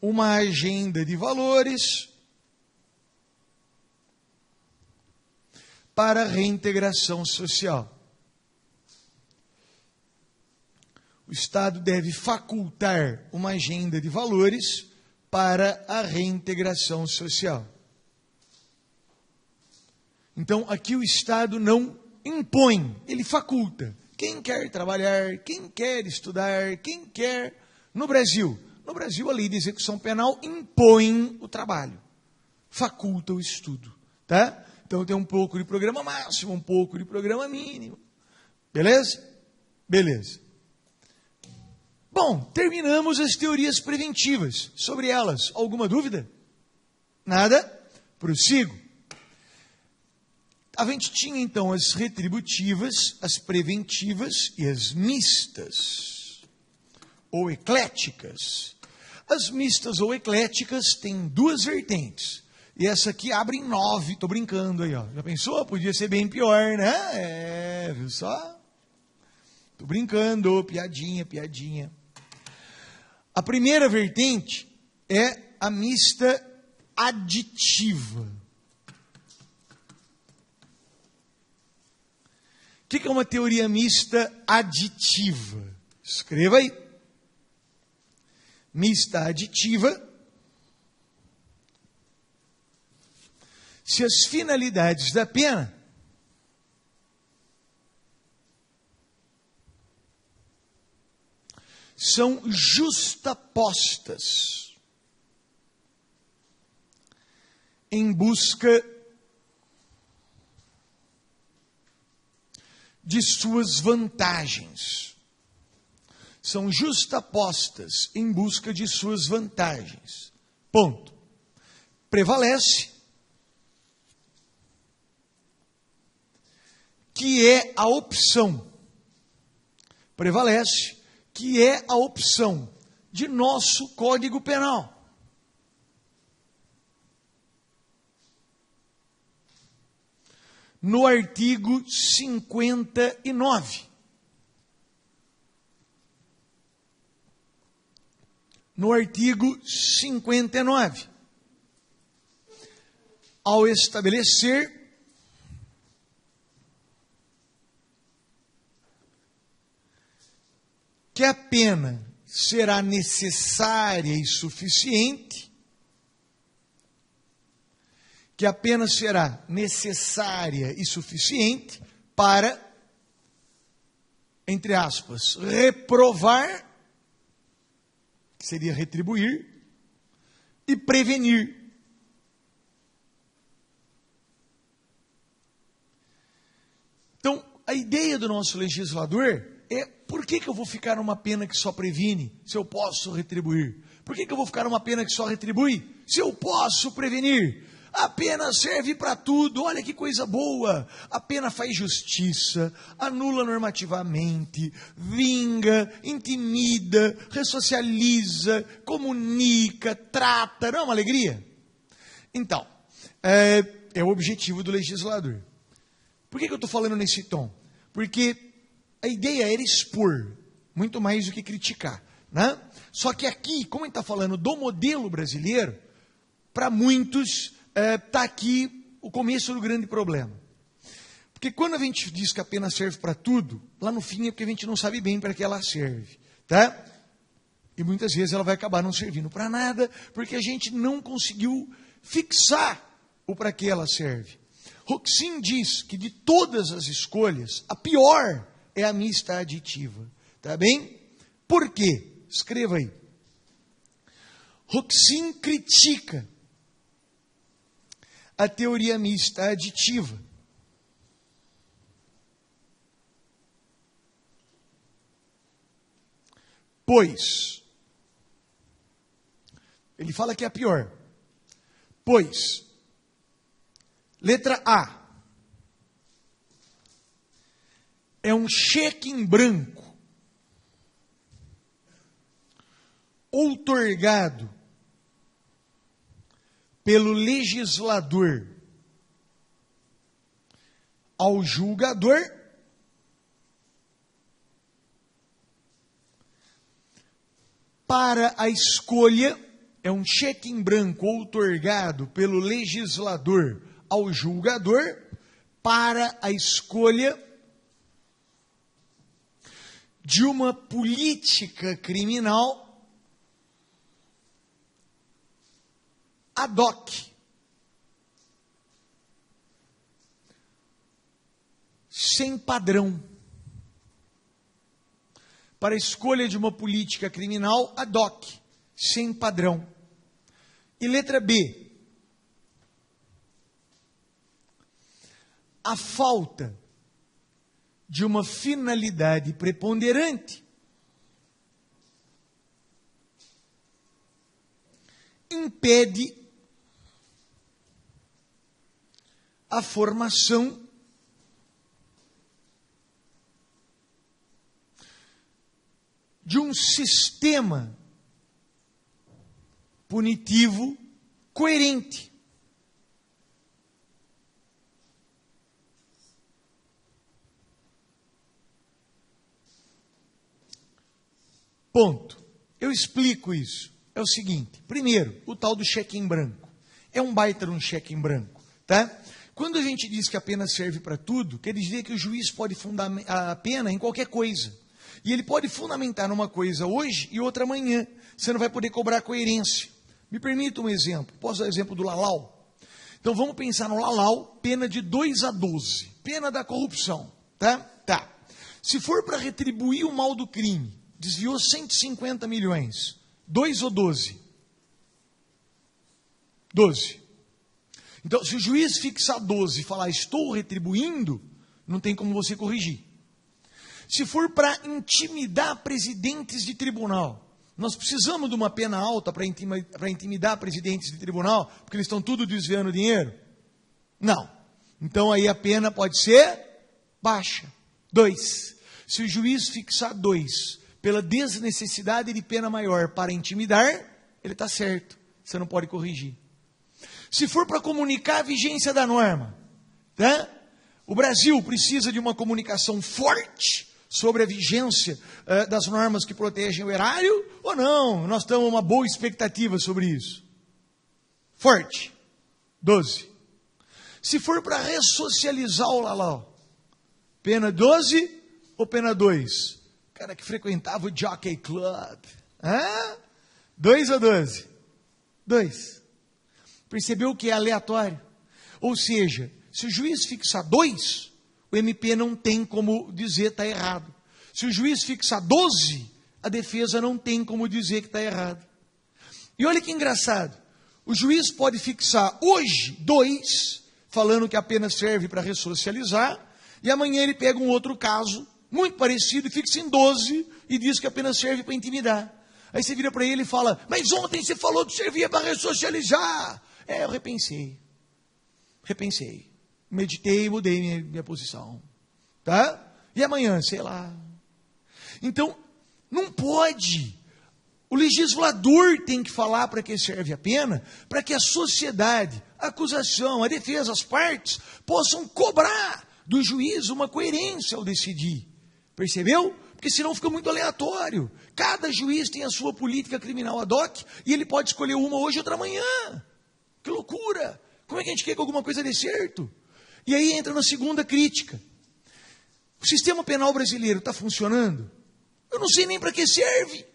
uma agenda de valores para a reintegração social. O Estado deve facultar uma agenda de valores para a reintegração social. Então, aqui o Estado não impõe, ele faculta. Quem quer trabalhar, quem quer estudar, quem quer... No Brasil, a lei de execução penal impõe o trabalho, faculta o estudo, tá? Então, tem um pouco de programa máximo, um pouco de programa mínimo. Beleza? Beleza. Bom, terminamos as teorias preventivas. Sobre elas, alguma dúvida? Nada? Prossigo. A gente tinha, então, as retributivas, as preventivas e as mistas, ou ecléticas. As mistas ou ecléticas têm duas vertentes. E essa aqui abre em 9, estou brincando aí, ó. Já pensou? Podia ser bem pior, né? Viu só? Estou brincando, piadinha. A primeira vertente é a mista aditiva. O que é uma teoria mista aditiva? Escreva aí. Mista aditiva. Se as finalidades da pena são justapostas em busca de suas vantagens. São justapostas em busca de suas vantagens. Ponto. Prevalece que é a opção. Prevalece que é a opção de nosso Código Penal. No artigo 59. No artigo 59. Ao estabelecer que a pena será necessária e suficiente, que a pena será necessária e suficiente para, entre aspas, reprovar, que seria retribuir, e prevenir. Então, a ideia do nosso legislador é: por que eu vou ficar numa pena que só previne, se eu posso retribuir? Por que eu vou ficar numa pena que só retribui, se eu posso prevenir? A pena serve para tudo, olha que coisa boa. A pena faz justiça, anula normativamente, vinga, intimida, ressocializa, comunica, trata. Não é uma alegria? Então, é o objetivo do legislador. Por que eu estou falando nesse tom? Porque a ideia era expor, muito mais do que criticar, né? Só que aqui, como a gente está falando do modelo brasileiro, para muitos está aqui o começo do grande problema. Porque quando a gente diz que a pena serve para tudo, lá no fim é porque a gente não sabe bem para que ela serve, tá? E muitas vezes ela vai acabar não servindo para nada, porque a gente não conseguiu fixar o para que ela serve. Roxin diz que de todas as escolhas, a pior é a mista aditiva. Tá bem? Por quê? Escreva aí. Roxin critica a teoria mista aditiva. Pois, ele fala que é a pior. Pois, letra A, é um cheque em branco outorgado pelo legislador ao julgador para a escolha, é um cheque em branco outorgado pelo legislador ao julgador para a escolha de uma política criminal ad hoc, sem padrão, para a escolha de uma política criminal ad hoc, sem padrão. E letra B, a falta de uma finalidade preponderante impede a formação de um sistema punitivo coerente. Ponto. Eu explico isso. É o seguinte. Primeiro, o tal do cheque em branco. É um baita de um cheque em branco, tá? Quando a gente diz que a pena serve para tudo, quer dizer que o juiz pode fundamentar a pena em qualquer coisa. E ele pode fundamentar numa coisa hoje e outra amanhã. Você não vai poder cobrar coerência. Me permita um exemplo. Posso dar o exemplo do Lalau? Então vamos pensar no Lalau, pena de 2 a 12. Pena da corrupção, tá? Tá. Se for para retribuir o mal do crime, desviou 150 milhões. 2 ou 12? 12. Então, se o juiz fixar 12 e falar, estou retribuindo, não tem como você corrigir. Se for para intimidar presidentes de tribunal, nós precisamos de uma pena alta para intimidar presidentes de tribunal, porque eles estão tudo desviando dinheiro? Não. Então, aí a pena pode ser baixa. 2. Se o juiz fixar 2 pela desnecessidade de pena maior para intimidar, ele está certo. Você não pode corrigir. Se for para comunicar a vigência da norma, tá? O Brasil precisa de uma comunicação forte sobre a vigência das normas que protegem o erário, ou não? Nós temos uma boa expectativa sobre isso. Forte. 12. Se for para ressocializar o Lalau, pena 12 ou pena 2? Cara que frequentava o Jockey Club. 2 ou 12? 2. Percebeu que é aleatório? Ou seja, se o juiz fixar 2, o MP não tem como dizer que está errado. Se o juiz fixar 12, a defesa não tem como dizer que está errado. E olha que engraçado. O juiz pode fixar hoje 2, falando que a pena serve para ressocializar, e amanhã ele pega um outro caso, muito parecido, e fixa em 12, e diz que a pena serve para intimidar. Aí você vira para ele e fala, mas ontem você falou que servia para ressocializar. Eu repensei. repensei, meditei e mudei minha posição. Tá? E amanhã, sei lá. Então, não pode. O legislador tem que falar para que serve a pena, para que a sociedade, a acusação, a defesa, as partes, possam cobrar do juiz uma coerência ao decidir. Percebeu? Porque senão fica muito aleatório. Cada juiz tem a sua política criminal ad hoc e ele pode escolher uma hoje e outra amanhã. Que loucura! Como é que a gente quer que alguma coisa dê certo? E aí entra na segunda crítica. O sistema penal brasileiro está funcionando? Eu não sei nem para que serve.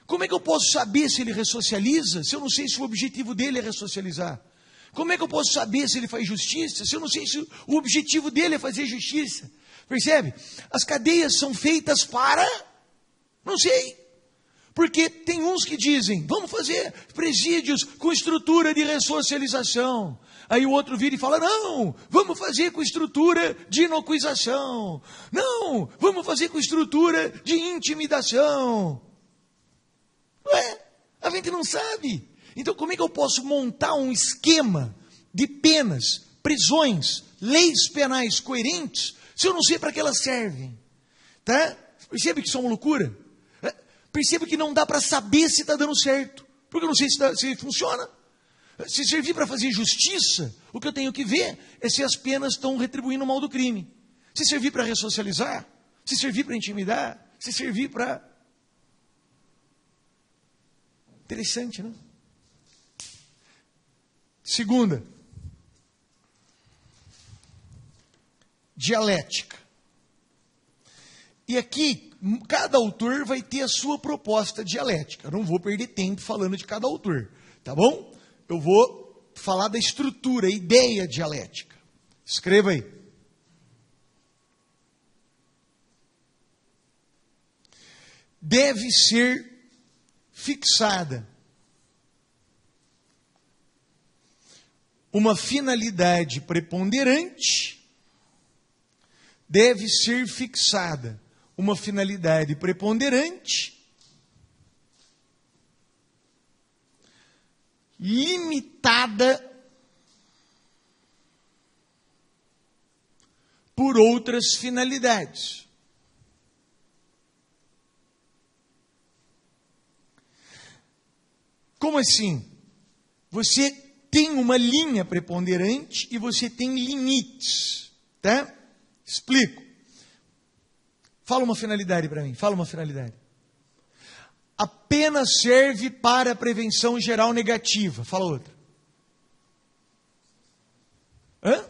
Como é que eu posso saber se ele ressocializa, se eu não sei se o objetivo dele é ressocializar? Como é que eu posso saber se ele faz justiça, se eu não sei se o objetivo dele é fazer justiça? Percebe? As cadeias são feitas para... Não sei. Porque tem uns que dizem, vamos fazer presídios com estrutura de ressocialização. Aí o outro vira e fala, não, vamos fazer com estrutura de inocuização. Não, vamos fazer com estrutura de intimidação. Ué, a gente não sabe. Então como é que eu posso montar um esquema de penas, prisões, leis penais coerentes, se eu não sei para que elas servem? Tá? Percebe que isso é uma loucura? Percebe que não dá para saber se está dando certo, porque eu não sei se funciona. Se servir para fazer justiça, o que eu tenho que ver é se as penas estão retribuindo o mal do crime. Se servir para ressocializar, se servir para intimidar, se servir para... Interessante, né? Segunda, dialética. E aqui, cada autor vai ter a sua proposta dialética. Eu não vou perder tempo falando de cada autor, tá bom? Eu vou falar da estrutura, a ideia dialética. Escreva aí. Deve ser fixada uma finalidade preponderante, deve ser fixada uma finalidade preponderante, limitada por outras finalidades. Como assim? Você tem uma linha preponderante e você tem limites, tá? Explico. Fala uma finalidade para mim, fala uma finalidade. A pena serve para a prevenção geral negativa. Fala outra. Hã?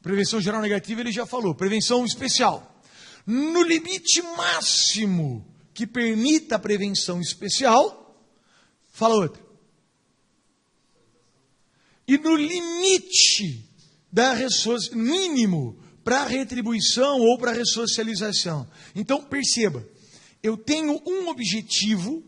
Prevenção geral negativa ele já falou. Prevenção especial. No limite máximo que permita a prevenção especial, fala outra. E no limite da mínimo para retribuição ou para ressocialização. Então, perceba, eu tenho um objetivo,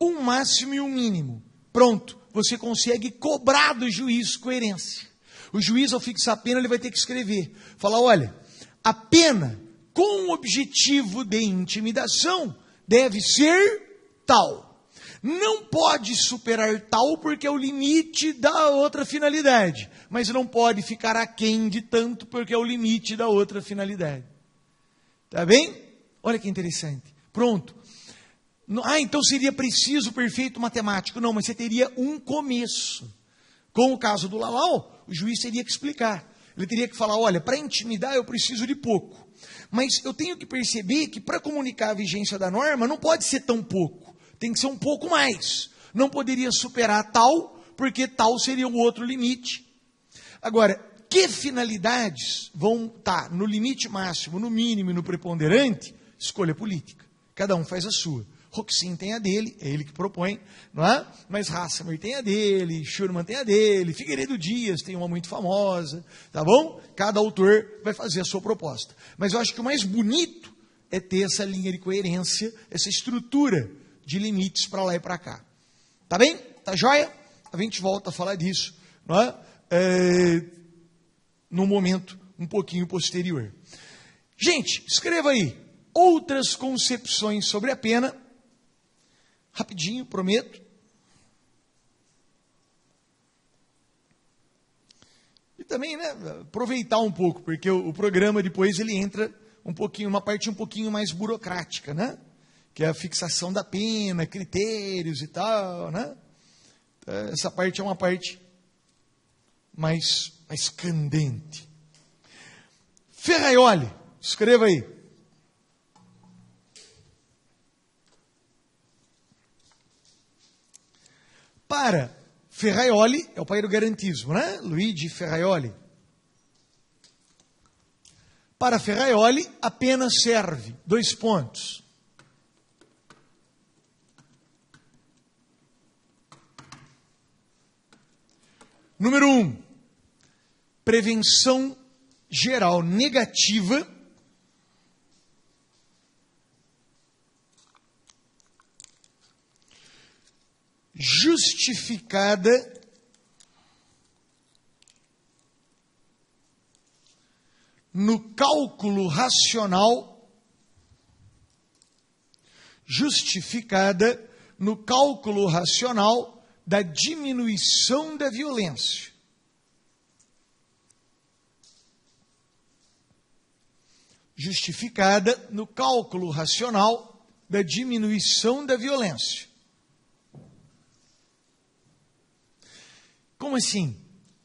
um máximo e um mínimo. Pronto, você consegue cobrar do juiz coerência. O juiz, ao fixar a pena, ele vai ter que escrever. Falar, olha, a pena com o objetivo de intimidação deve ser tal. Não pode superar tal porque é o limite da outra finalidade. Mas não pode ficar aquém de tanto porque é o limite da outra finalidade. Tá bem? Olha que interessante. Pronto. Então seria preciso o perfeito matemático. Não, mas você teria um começo. Com o caso do Lalau, o juiz teria que explicar. Ele teria que falar, olha, para intimidar eu preciso de pouco. Mas eu tenho que perceber que para comunicar a vigência da norma não pode ser tão pouco. Tem que ser um pouco mais. Não poderia superar tal, porque tal seria o outro limite. Agora, que finalidades vão estar no limite máximo, no mínimo e no preponderante? Escolha política. Cada um faz a sua. Roxin tem a dele, é ele que propõe, não é? Mas Hassamer tem a dele, Schurman tem a dele, Figueiredo Dias tem uma muito famosa, tá bom? Cada autor vai fazer a sua proposta. Mas eu acho que o mais bonito é ter essa linha de coerência, essa estrutura de limites para lá e para cá. Tá bem? Tá joia? A gente volta a falar disso, não é? Num momento um pouquinho posterior. Gente, escreva aí outras concepções sobre a pena. Rapidinho, prometo. também, né, aproveitar um pouco, porque o programa depois ele entra um pouquinho, uma parte um pouquinho mais burocrática, né? Que é a fixação da pena, critérios e tal, né? Essa parte é uma parte mais candente. Ferraioli, escreva aí. Para Ferraioli, é o pai do garantismo, né? Luigi Ferraioli. Para Ferraioli, a pena serve, 2 pontos. Número 1, prevenção geral negativa justificada no cálculo racional, da diminuição da violência. Justificada no cálculo racional da diminuição da violência. Como assim?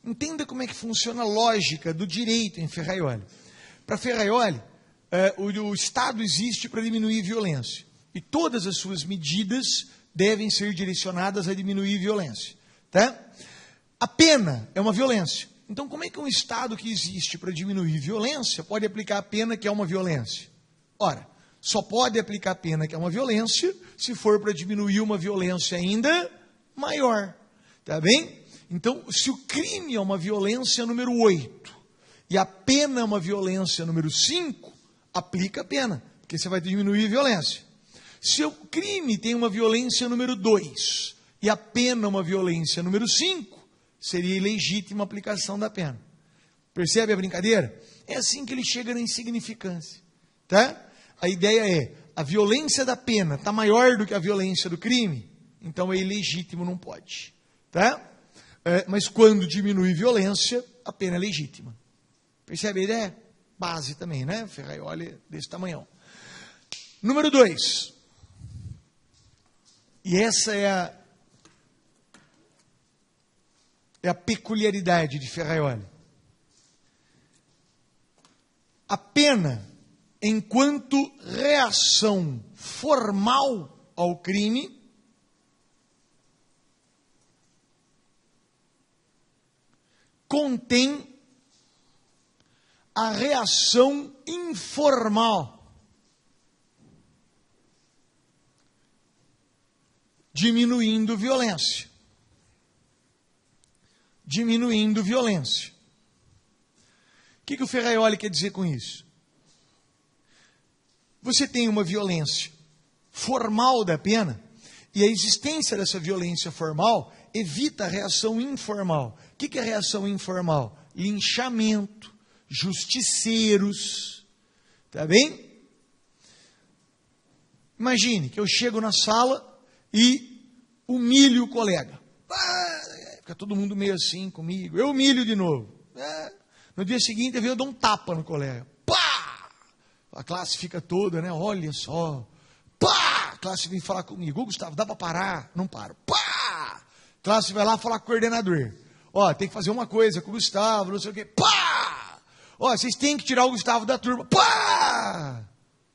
Entenda como é que funciona a lógica do direito em Ferraioli. Para Ferraioli, o Estado existe para diminuir violência. E todas as suas medidas devem ser direcionadas a diminuir violência. Tá? A pena é uma violência. Então, como é que um Estado que existe para diminuir violência pode aplicar a pena que é uma violência? Ora, só pode aplicar a pena que é uma violência se for para diminuir uma violência ainda maior. Tá bem? Então, se o crime é uma violência número 8 e a pena é uma violência número 5, aplica a pena, porque você vai diminuir a violência. Se o crime tem uma violência número 2 e a pena uma violência número 5, seria ilegítima a aplicação da pena. Percebe a brincadeira? É assim que ele chega na insignificância. Tá? A ideia é, a violência da pena está maior do que a violência do crime, então é ilegítimo, não pode. Tá? Mas quando diminui violência, a pena é legítima. Percebe a ideia? Base também, né? Ferraioli desse tamanhão. Número 2. E essa é a peculiaridade de Ferraioli. A pena, enquanto reação formal ao crime, contém a reação informal, diminuindo violência. Diminuindo violência. O que o Ferraioli quer dizer com isso? Você tem uma violência formal da pena, e a existência dessa violência formal evita a reação informal. O que é reação informal? Linchamento, justiceiros. Tá bem? Imagine que eu chego na sala e humilho o colega. Fica todo mundo meio assim comigo. Eu humilho de novo. No dia seguinte eu dou um tapa no colega. Pá! A classe fica toda, né? Olha só. Pá! A classe vem falar comigo. Ô, Gustavo, dá para parar? Não paro. Pá! A classe vai lá falar com o coordenador. Ó, tem que fazer uma coisa com o Gustavo, não sei o quê. Pá! Ó, vocês têm que tirar o Gustavo da turma. Pá!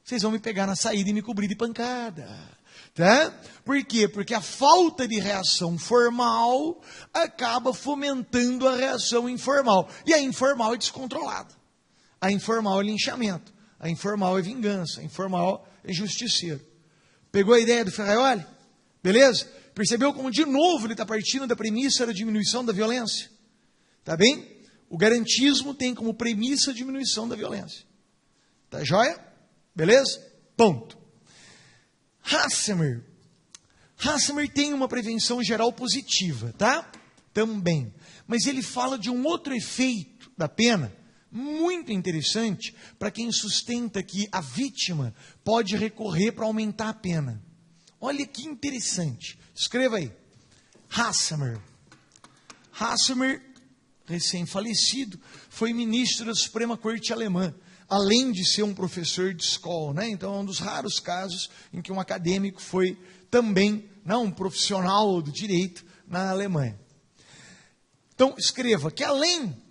Vocês vão me pegar na saída e me cobrir de pancada. Tá? Por quê? Porque a falta de reação formal acaba fomentando a reação informal. E a informal é descontrolada. A informal é linchamento. A informal é vingança. A informal é justiceiro. Pegou a ideia do Ferraioli? Beleza? Percebeu como de novo ele está partindo da premissa da diminuição da violência? Tá bem? O garantismo tem como premissa a diminuição da violência. Tá joia? Beleza? Ponto. Hassemer tem uma prevenção geral positiva, tá? Também. Mas ele fala de um outro efeito da pena, muito interessante, para quem sustenta que a vítima pode recorrer para aumentar a pena. Olha que interessante. Escreva aí. Hassemer recém-falecido, foi ministro da Suprema Corte Alemã, além de ser um professor de escola, né? Então é um dos raros casos em que um acadêmico foi também, um profissional do direito na Alemanha. Então escreva que além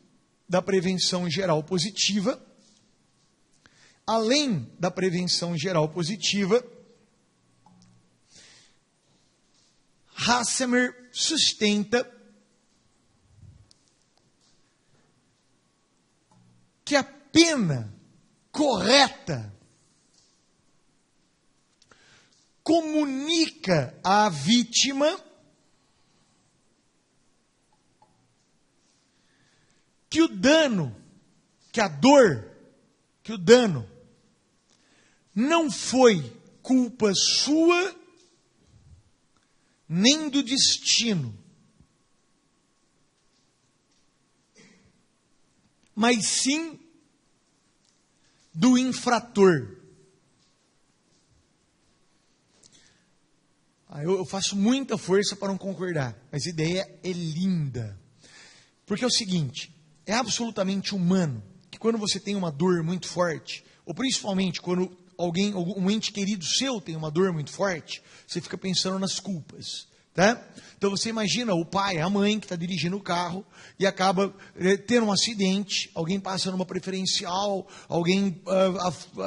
da prevenção geral positiva, Hassemer sustenta que a pena correta comunica à vítima que o dano, que a dor, que o dano não foi culpa sua nem do destino, mas sim do infrator. Eu faço muita força para não concordar, mas a ideia é linda. Porque é o seguinte, é absolutamente humano que quando você tem uma dor muito forte, ou principalmente quando um ente querido seu tem uma dor muito forte, você fica pensando nas culpas, tá? Então você imagina o pai, a mãe que está dirigindo o carro e acaba tendo um acidente, alguém passa numa preferencial, alguém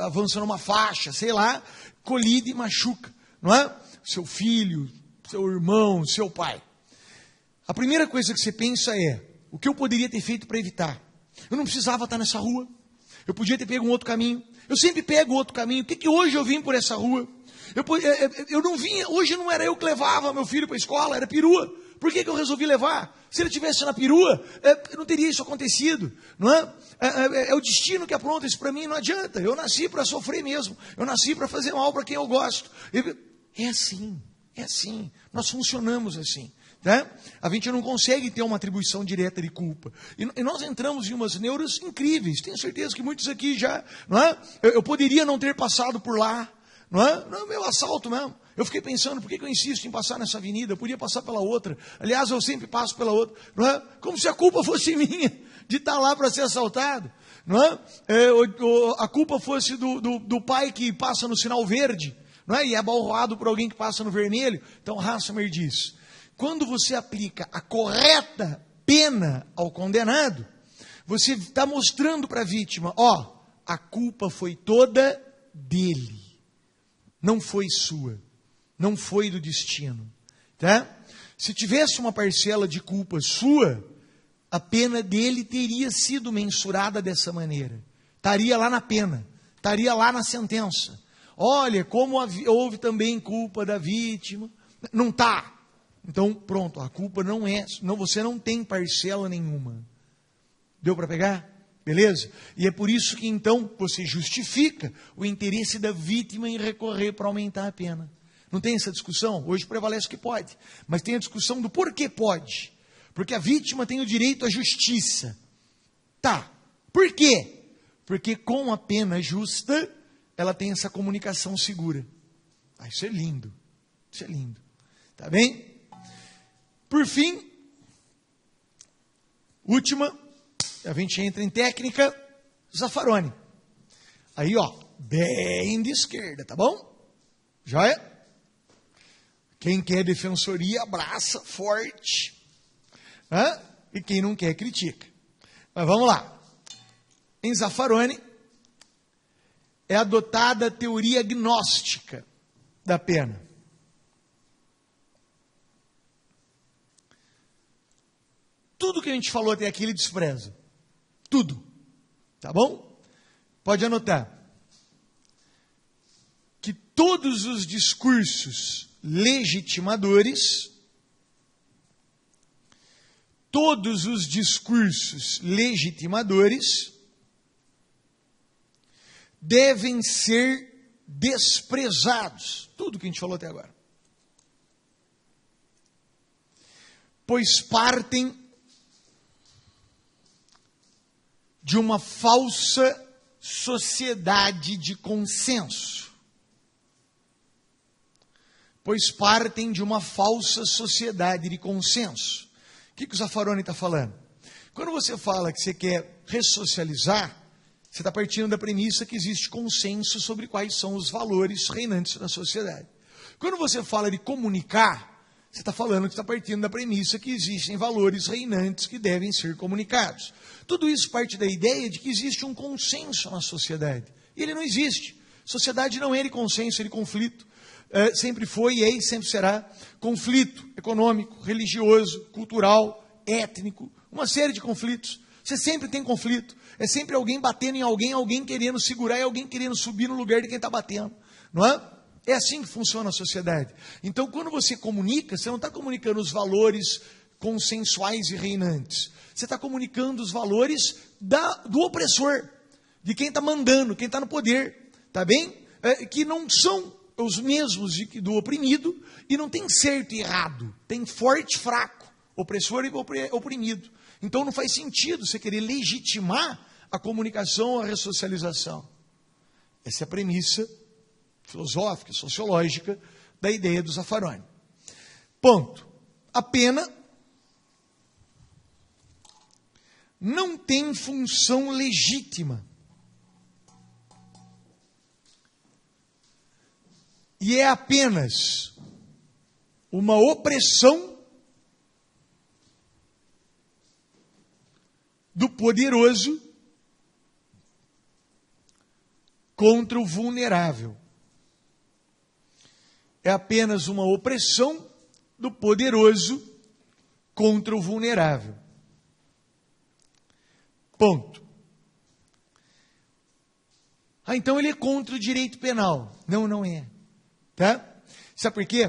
avança numa faixa, sei lá, colide e machuca, não é? Seu filho, seu irmão, seu pai. A primeira coisa que você pensa é, o que eu poderia ter feito para evitar? Eu não precisava estar nessa rua, eu podia ter pego um outro caminho, eu sempre pego outro caminho, por que hoje eu vim por essa rua? Eu não vinha, hoje não era eu que levava meu filho para a escola, era perua. Por que eu resolvi levar? Se ele estivesse na perua, não teria isso acontecido, não é? É o destino que apronta isso para mim, não adianta. Eu nasci para sofrer mesmo, eu nasci para fazer mal para quem eu gosto. É assim, nós funcionamos assim. Tá? A gente não consegue ter uma atribuição direta de culpa. E nós entramos em umas neuras incríveis. Tenho certeza que muitos aqui já, não é? Eu poderia não ter passado por lá, não é? Não é meu assalto mesmo. Eu fiquei pensando, por que eu insisto em passar nessa avenida? Eu podia passar pela outra. Aliás, eu sempre passo pela outra, não é? Como se a culpa fosse minha de estar lá para ser assaltado, não é? A culpa fosse do pai que passa no sinal verde, não é? E é abalroado por alguém que passa no vermelho. Então Hassemer diz, quando você aplica a correta pena ao condenado, você está mostrando para a vítima, a culpa foi toda dele, não foi sua, não foi do destino, tá? Se tivesse uma parcela de culpa sua, a pena dele teria sido mensurada dessa maneira, estaria lá na pena, estaria lá na sentença. Olha, como houve também culpa da vítima, não está. Então, pronto, a culpa você não tem parcela nenhuma. Deu para pegar? Beleza? E é por isso que então você justifica o interesse da vítima em recorrer para aumentar a pena. Não tem essa discussão? Hoje prevalece que pode. Mas tem a discussão do porquê pode. Porque a vítima tem o direito à justiça. Tá. Por quê? Porque com a pena justa, ela tem essa comunicação segura. Isso é lindo. Isso é lindo. Tá bem? Por fim, última, a gente entra em técnica, Zaffaroni. Aí, bem de esquerda, tá bom? Joia? Quem quer defensoria, abraça forte. E quem não quer, critica. Mas vamos lá. Em Zaffaroni, é adotada a teoria gnóstica da pena. Tudo que a gente falou até aqui ele despreza. Tudo. Tá bom? Pode anotar. Que todos os discursos legitimadores, devem ser desprezados. Tudo que a gente falou até agora. Pois partem de uma falsa sociedade de consenso. Pois partem de uma falsa sociedade de consenso. O que o Zaffaroni está falando? Quando você fala que você quer ressocializar, você está partindo da premissa que existe consenso sobre quais são os valores reinantes na sociedade. Quando você fala de comunicar, você está falando que está partindo da premissa que existem valores reinantes que devem ser comunicados. Tudo isso parte da ideia de que existe um consenso na sociedade. E ele não existe. Sociedade não é de consenso, é de conflito. Sempre foi e é e sempre será conflito econômico, religioso, cultural, étnico, uma série de conflitos. Você sempre tem conflito. É sempre alguém batendo em alguém, alguém querendo segurar e alguém querendo subir no lugar de quem está batendo. Não é? É assim que funciona a sociedade. Então, quando você comunica, você não está comunicando os valores consensuais e reinantes. Você está comunicando os valores do opressor, de quem está mandando, quem está no poder. Tá bem? Que não são os mesmos do oprimido e não tem certo e errado. Tem forte e fraco, opressor e oprimido. Então, não faz sentido você querer legitimar a comunicação, a ressocialização. Essa é a premissa filosófica, sociológica, da ideia do Zaffaroni. Ponto. A pena não tem função legítima. E é apenas uma opressão do poderoso contra o vulnerável. É apenas uma opressão do poderoso contra o vulnerável. Ponto. Então ele é contra o direito penal. Não, não é. Tá? Sabe por quê?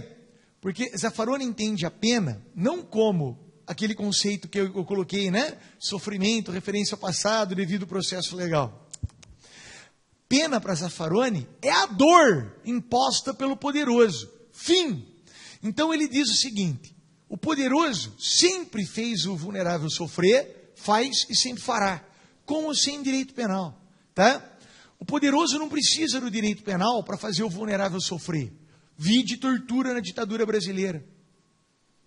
Porque Zaffaroni entende a pena não como aquele conceito que eu coloquei, né? Sofrimento, referência ao passado, devido ao processo legal. Pena para Zaffaroni é a dor imposta pelo poderoso. Fim. Então ele diz o seguinte: o poderoso sempre fez o vulnerável sofrer, faz e sempre fará, com ou sem direito penal. Tá? O poderoso não precisa do direito penal para fazer o vulnerável sofrer. Vide tortura na ditadura brasileira.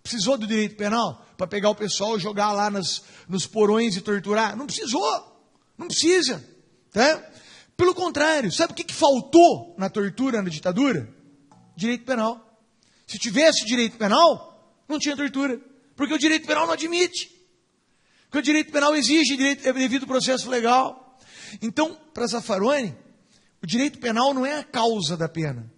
Precisou do direito penal para pegar o pessoal e jogar lá nos porões e torturar? Não precisou. Não precisa. Tá? Pelo contrário, sabe o que faltou na tortura na ditadura? Direito penal. Se tivesse direito penal, não tinha tortura. Porque o direito penal não admite. Porque o direito penal exige devido ao processo legal. Então, para Zaffaroni, o direito penal não é a causa da pena.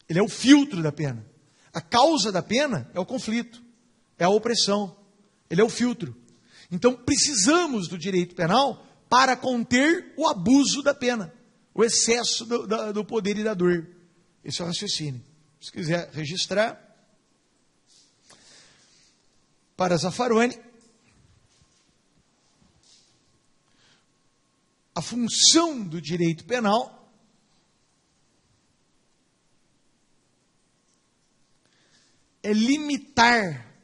Ele é o filtro da pena. A causa da pena é o conflito, é a opressão. Ele é o filtro. Então, precisamos do direito penal para conter o abuso da pena, o excesso do poder e da dor. Esse é o raciocínio. Se quiser registrar, para Zaffaroni, a função do direito penal é limitar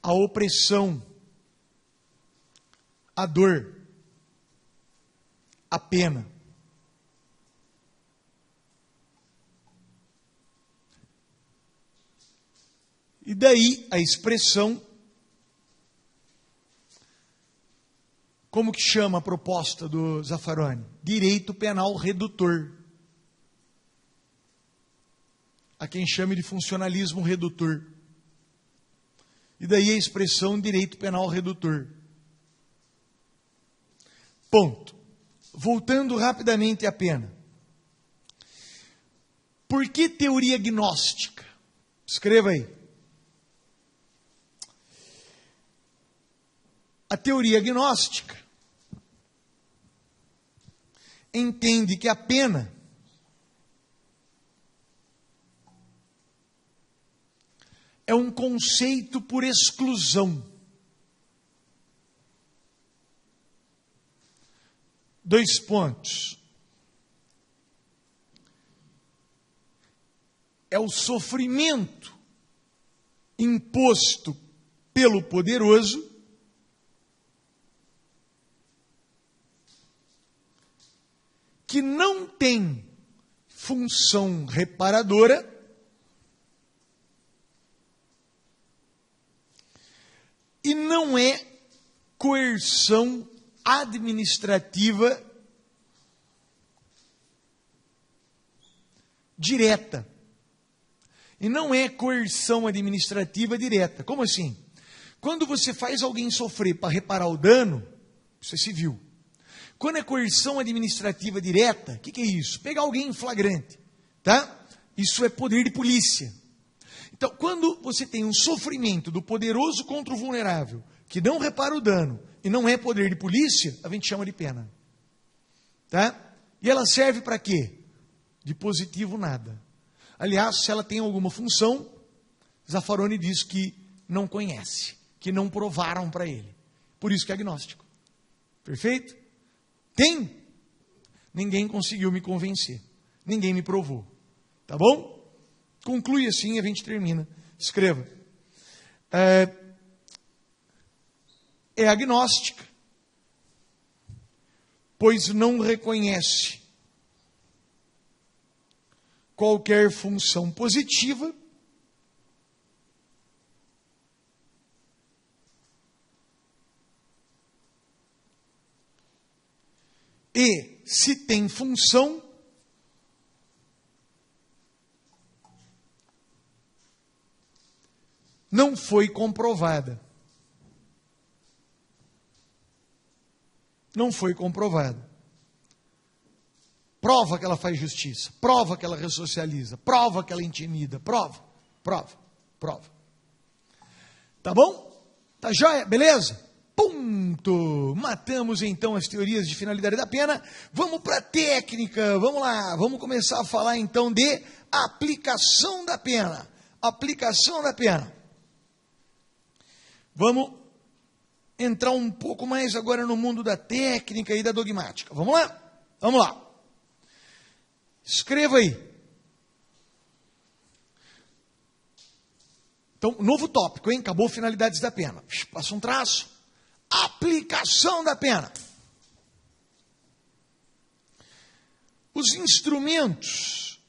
a opressão, a dor, a pena. E daí a expressão, como que chama a proposta do Zaffaroni? Direito penal redutor. Há quem chame de funcionalismo redutor. E daí a expressão direito penal redutor. Ponto. Voltando rapidamente à pena. Por que teoria gnóstica? Escreva aí. A teoria gnóstica entende que a pena é um conceito por exclusão. Dois pontos. É o sofrimento imposto pelo poderoso que não tem função reparadora e não é coerção administrativa direta. E não é coerção administrativa direta. Como assim? Quando você faz alguém sofrer para reparar o dano, isso é civil. Quando é coerção administrativa direta, o que é isso? Pegar alguém em flagrante, tá? Isso é poder de polícia. Então, quando você tem um sofrimento do poderoso contra o vulnerável, que não repara o dano, e não é poder de polícia, a gente chama de pena. Tá? E ela serve para quê? De positivo, nada. Aliás, se ela tem alguma função, Zaffaroni diz que não conhece, que não provaram para ele. Por isso que é agnóstico. Perfeito? Tem? Ninguém conseguiu me convencer. Ninguém me provou. Tá bom? Conclui assim e a gente termina. Escreva. É agnóstica, pois não reconhece qualquer função positiva e, se tem função, não foi comprovada. Não foi comprovada. Prova que ela faz justiça, prova que ela ressocializa, prova que ela intimida, prova. Tá bom? Tá joia? Beleza? Ponto! Matamos então as teorias de finalidade da pena. Vamos para a técnica, vamos lá. Vamos começar a falar então de aplicação da pena. Aplicação da pena. Vamos entrar um pouco mais agora no mundo da técnica e da dogmática. Vamos lá? Vamos lá. Escreva aí. Então, novo tópico, hein? Acabou finalidades da pena. Passa um traço. Aplicação da pena. Os instrumentos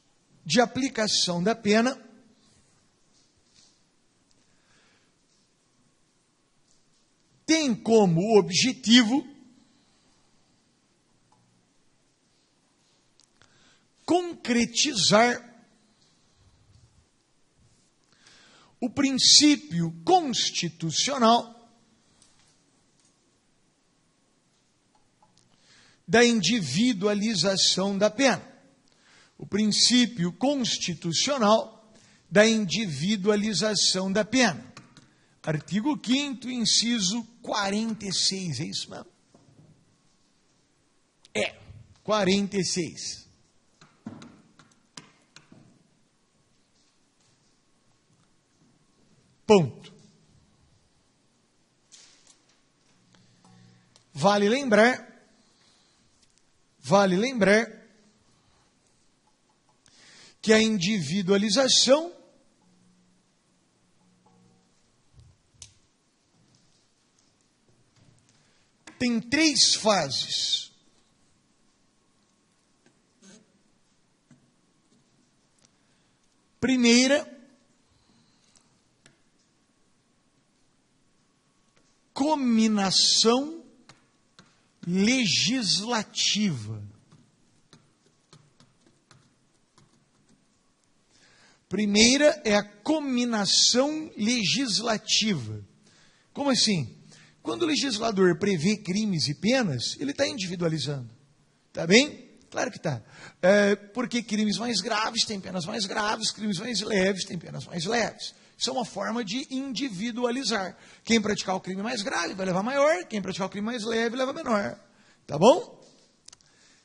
de aplicação da pena têm como objetivo concretizar o princípio constitucional da individualização da pena. O princípio constitucional da individualização da pena. Artigo 5º, inciso 46, é isso mesmo? 46. Ponto. Vale lembrar que a individualização tem 3 fases. Primeira, cominação legislativa. Primeira é a cominação legislativa. Como assim? Quando o legislador prevê crimes e penas, ele está individualizando. Está bem? Claro que está. Porque crimes mais graves têm penas mais graves, crimes mais leves têm penas mais leves. Isso é uma forma de individualizar. Quem praticar o crime mais grave vai levar maior, quem praticar o crime mais leve leva menor. Tá bom?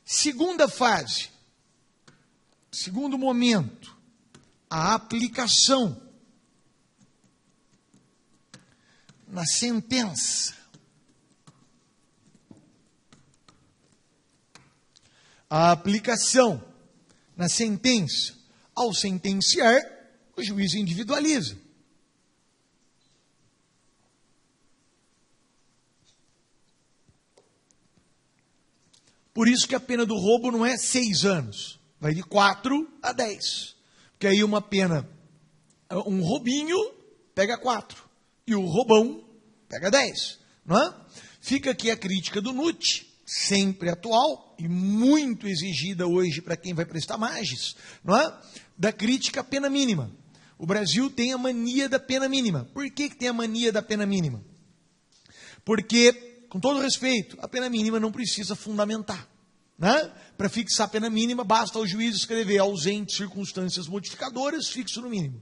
Segunda fase. Segundo momento. A aplicação. Na sentença. A aplicação na sentença. Ao sentenciar, o juiz individualiza. Por isso que a pena do roubo não é 6 anos. Vai de 4 a 10. Porque aí uma pena, um roubinho, pega 4. E o roubão, pega 10. Não é? Fica aqui a crítica do NUT, sempre atual e muito exigida hoje para quem vai prestar MAGES, não é? Da crítica à pena mínima. O Brasil tem a mania da pena mínima. Por que tem a mania da pena mínima? Porque, com todo respeito, a pena mínima não precisa fundamentar. Né? Para fixar a pena mínima, basta o juiz escrever ausente circunstâncias modificadoras, fixo no mínimo.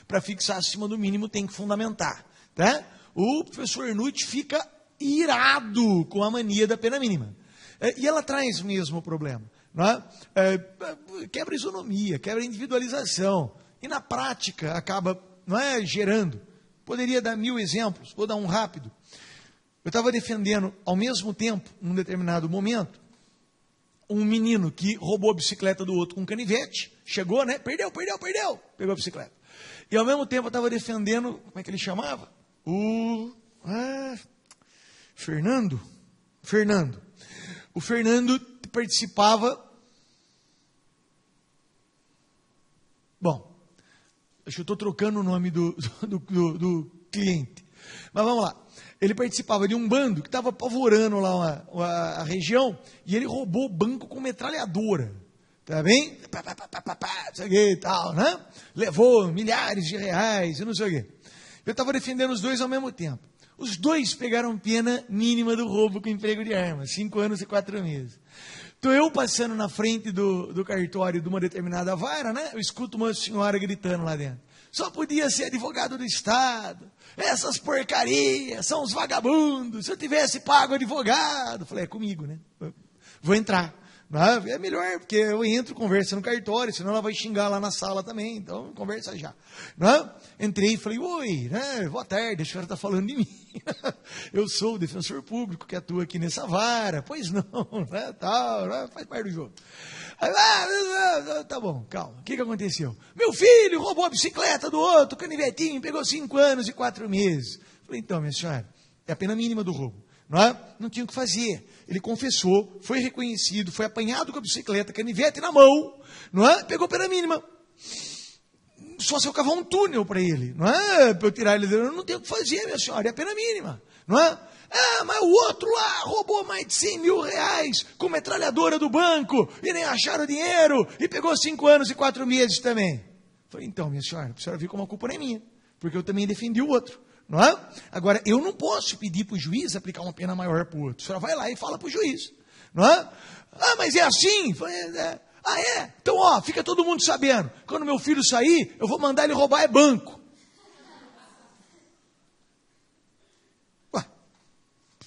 Para fixar acima do mínimo, tem que fundamentar. Tá? O professor Nutt fica irado com a mania da pena mínima. E ela traz mesmo o problema. Né? Quebra a isonomia, quebra a individualização. E na prática acaba, não é, gerando. Poderia dar 1000 exemplos, vou dar um rápido. Eu estava defendendo, ao mesmo tempo, num determinado momento, um menino que roubou a bicicleta do outro com canivete, chegou, né? Perdeu, pegou a bicicleta. E ao mesmo tempo eu estava defendendo, como é que ele chamava? Fernando. O Fernando participava. Bom, acho que eu estou trocando o nome do cliente. Mas vamos lá. Ele participava de um bando que estava apavorando lá a região e ele roubou o banco com metralhadora. Tá bem? Não sei o que e tal, né? Levou milhares de reais e não sei o que. Eu estava defendendo os dois ao mesmo tempo. Os dois pegaram pena mínima do roubo com emprego de arma, 5 anos e 4 meses. Estou eu passando na frente do cartório de uma determinada vara, né? Eu escuto uma senhora gritando lá dentro. Só podia ser advogado do Estado. Essas porcarias são os vagabundos. Se eu tivesse pago advogado. Falei, é comigo, né? Vou entrar. É melhor, porque eu entro, converso no cartório, senão ela vai xingar lá na sala também. Então, conversa já. Entrei e falei, oi, né? Boa tarde, a senhora está falando de mim. Eu sou o defensor público que atua aqui nessa vara. Pois não, né? Tal, né? Faz parte do jogo. Tá bom, calma. O que aconteceu? Meu filho roubou a bicicleta do outro, canivetinho, pegou 5 anos e 4 meses. Falei, então, minha senhora, é a pena mínima do roubo. Não tinha o que fazer. Ele confessou, foi reconhecido, foi apanhado com a bicicleta, canivete na mão, pegou pena mínima. Só se eu cavar um túnel para ele, para eu tirar ele dele. Eu não tenho o que fazer, minha senhora, é a pena mínima, mas o outro lá roubou mais de 100 mil reais com metralhadora do banco e nem acharam dinheiro e pegou 5 anos e 4 meses também. Falei, então, minha senhora, a senhora viu como a culpa não é minha, porque eu também defendi o outro. Agora, eu não posso pedir para o juiz aplicar uma pena maior para o outro. A senhora vai lá e fala para o juiz. Mas é assim? Então, fica todo mundo sabendo. Quando meu filho sair, eu vou mandar ele roubar banco.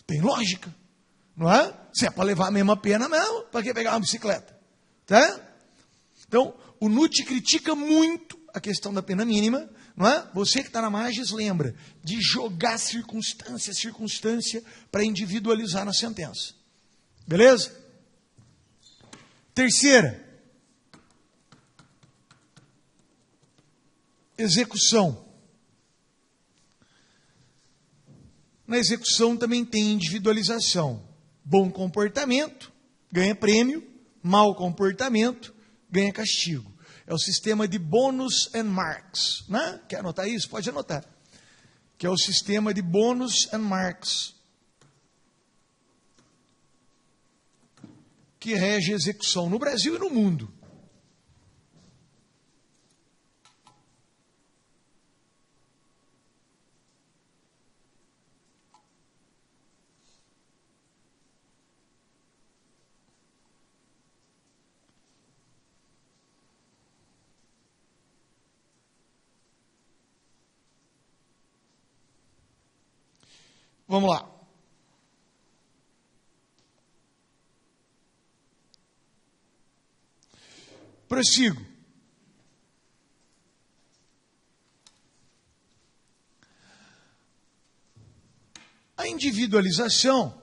Tem lógica. Se é para levar a mesma pena mesmo, para que pegar uma bicicleta? Tá? Então, o NUT critica muito a questão da pena mínima. Você que está na MAGES, lembra de jogar circunstância para individualizar na sentença. Beleza? Terceira. Execução. Na execução também tem individualização. Bom comportamento, ganha prêmio. Mau comportamento, ganha castigo. É o sistema de bônus and marks. Quer anotar isso? Pode anotar. Que é o sistema de bônus and marks. Que rege a execução no Brasil e no mundo. Vamos lá. Prossigo. A individualização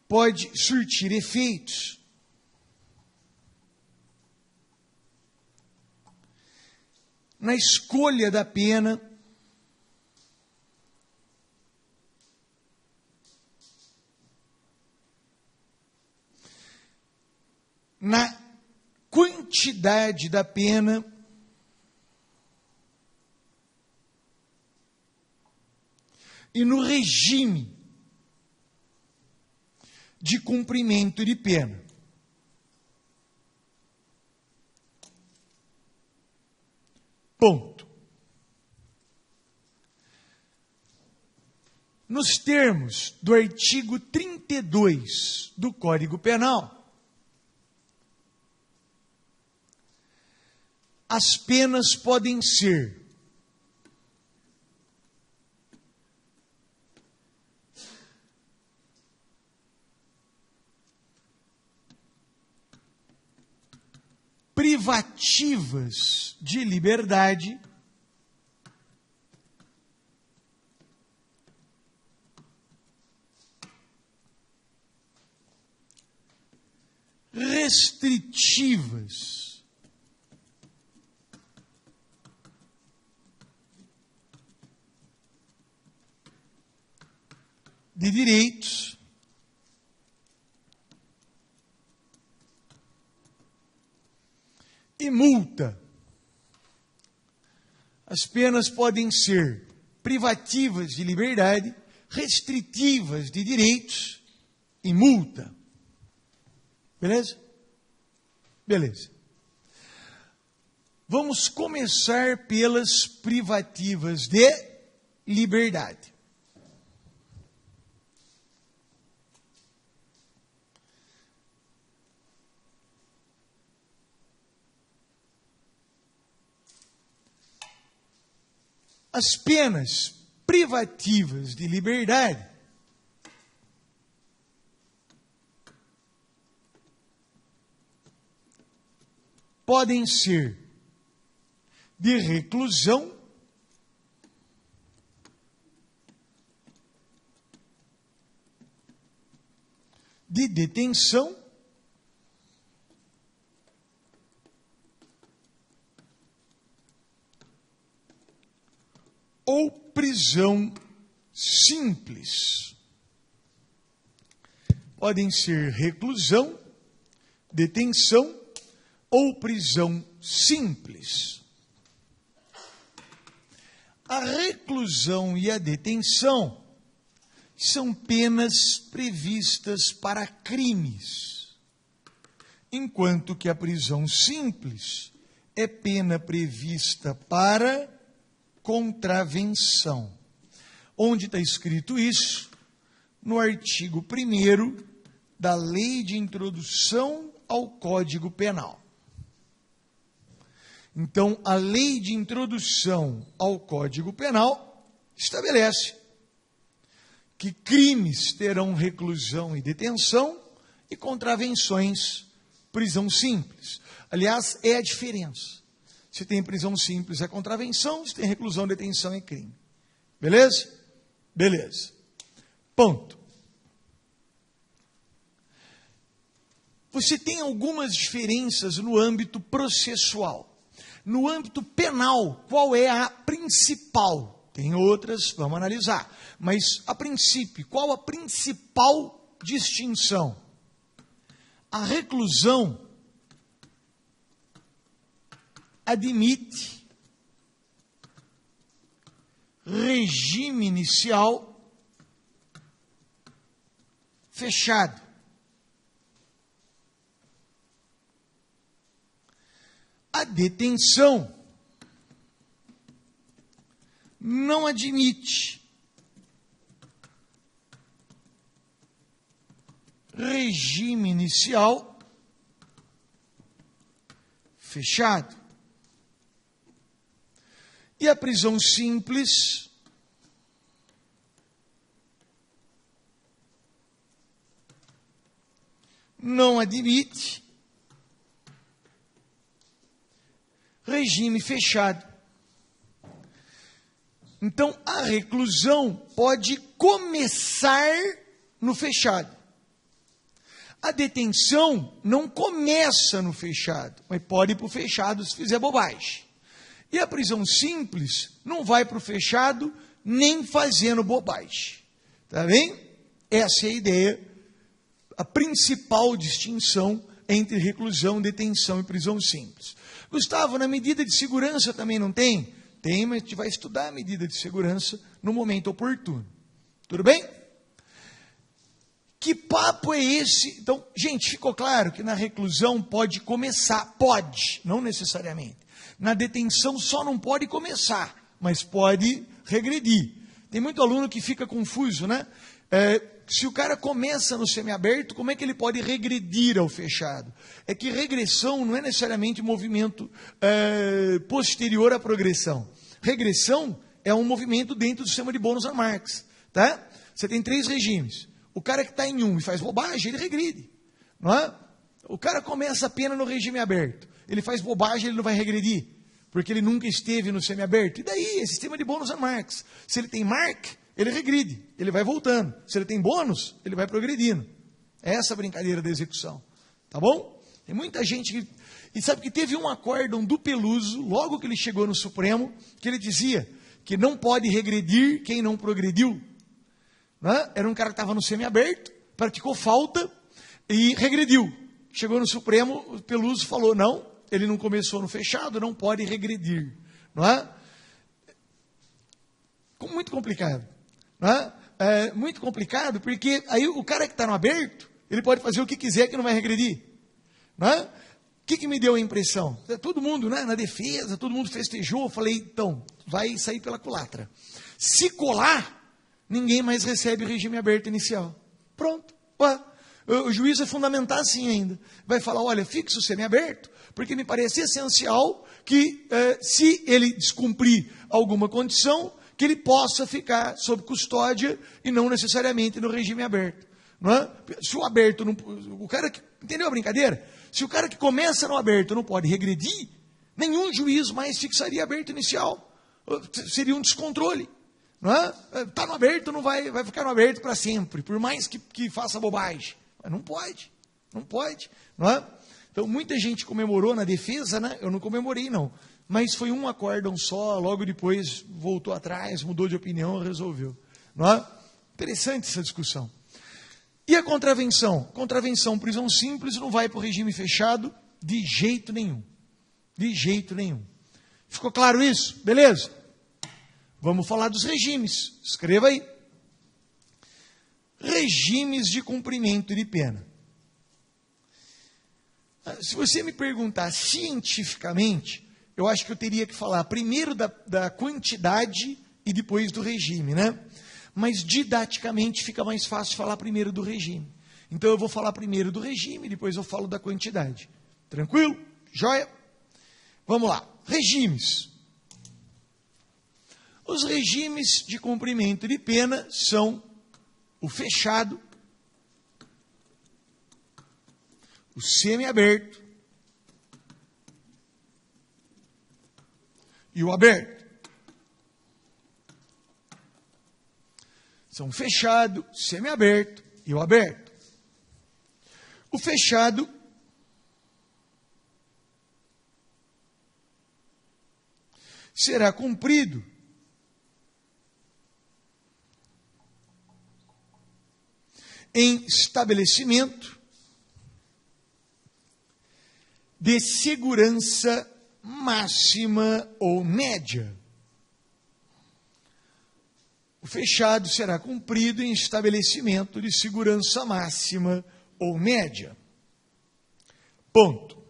pode surtir efeitos na escolha da pena na quantidade da pena e no regime de cumprimento de pena. Ponto. Nos termos do artigo 32 do Código Penal, as penas podem ser privativas de liberdade, restritivas de direitos, e multa. As penas podem ser privativas de liberdade, restritivas de direitos e multa. Beleza? Beleza. Vamos começar pelas privativas de liberdade. As penas privativas de liberdade podem ser de reclusão, de detenção, ou prisão simples. Podem ser reclusão, detenção ou prisão simples. A reclusão e a detenção são penas previstas para crimes, enquanto que a prisão simples é pena prevista para contravenção. Onde está escrito isso? No artigo 1º da Lei de Introdução ao Código Penal. Então, a Lei de Introdução ao Código Penal estabelece que crimes terão reclusão e detenção e contravenções, prisão simples. Aliás, é a diferença. Se tem prisão simples é contravenção, se tem reclusão, detenção é crime. Beleza? Beleza. Ponto. Você tem algumas diferenças no âmbito processual. No âmbito penal, qual é a principal? Tem outras, vamos analisar. Mas, a princípio, qual a principal distinção? A reclusão admite regime inicial fechado. A detenção não admite regime inicial fechado. E a prisão simples não admite regime fechado. Então, a reclusão pode começar no fechado. A detenção não começa no fechado, mas pode ir para o fechado se fizer bobagem. E a prisão simples não vai para o fechado nem fazendo bobagem. Tá bem? Essa é a ideia, a principal distinção entre reclusão, detenção e prisão simples. Gustavo, na medida de segurança também não tem? Tem, mas a gente vai estudar a medida de segurança no momento oportuno. Tudo bem? Que papo é esse? Então, gente, ficou claro que na reclusão pode começar, pode, não necessariamente. Na detenção só não pode começar, mas pode regredir. Tem muito aluno que fica confuso, né? Se o cara começa no semiaberto, como é que ele pode regredir ao fechado? É que regressão não é necessariamente movimento posterior à progressão. Regressão é um movimento dentro do sistema de Bônus-Marx, tá? Você tem 3 regimes. O cara que está em um e faz bobagem, ele regride, não é? O cara começa apenas no regime aberto. Ele faz bobagem, ele não vai regredir, porque ele nunca esteve no semiaberto. E daí, é sistema de Bônus-Marx. Se ele tem mark, ele regride, ele vai voltando. Se ele tem bônus, ele vai progredindo. É essa a brincadeira da execução, tá bom? Tem muita gente que... E sabe que teve um acórdão do Peluso, logo que ele chegou no Supremo, que ele dizia que não pode regredir quem não progrediu. Né? Era um cara que estava no semiaberto, praticou falta e regrediu. Chegou no Supremo, o Peluso falou, não, ele não começou no fechado, não pode regredir. Não é? Muito complicado. Não é? Muito complicado, porque aí o cara que está no aberto, ele pode fazer o que quiser que não vai regredir. Não é? O que me deu a impressão? Todo mundo, né, na defesa, todo mundo festejou, eu falei, então, vai sair pela culatra. Se colar, ninguém mais recebe o regime aberto inicial. Pronto. Ué, o juiz vai fundamentar assim ainda. Vai falar, olha, fixa o semiaberto, porque me parece essencial que, se ele descumprir alguma condição, que ele possa ficar sob custódia e não necessariamente no regime aberto. Não é? Se o aberto não... O cara que... Entendeu a brincadeira? Se o cara que começa no aberto não pode regredir, nenhum juiz mais fixaria aberto inicial. Seria um descontrole. Não é? Está no aberto, não vai ficar no aberto para sempre, por mais que faça bobagem. Mas não pode. Não pode. Não é? Então, muita gente comemorou na defesa, né? Eu não comemorei, não. Mas foi um acórdão só, logo depois voltou atrás, mudou de opinião, resolveu. Não é? Interessante essa discussão. E a contravenção? Contravenção, prisão simples, não vai para o regime fechado de jeito nenhum. De jeito nenhum. Ficou claro isso? Beleza? Vamos falar dos regimes. Escreva aí. Regimes de cumprimento de pena. Se você me perguntar cientificamente, eu acho que eu teria que falar primeiro da quantidade e depois do regime, né? Mas didaticamente fica mais fácil falar primeiro do regime. Então eu vou falar primeiro do regime, depois eu falo da quantidade. Tranquilo? Joia? Vamos lá. Regimes. Os regimes de cumprimento de pena são o fechado, o semiaberto e o aberto. São o fechado, semiaberto e o aberto. O fechado será cumprido em estabelecimento de segurança máxima ou média. O fechado será cumprido em estabelecimento de segurança máxima ou média. Ponto.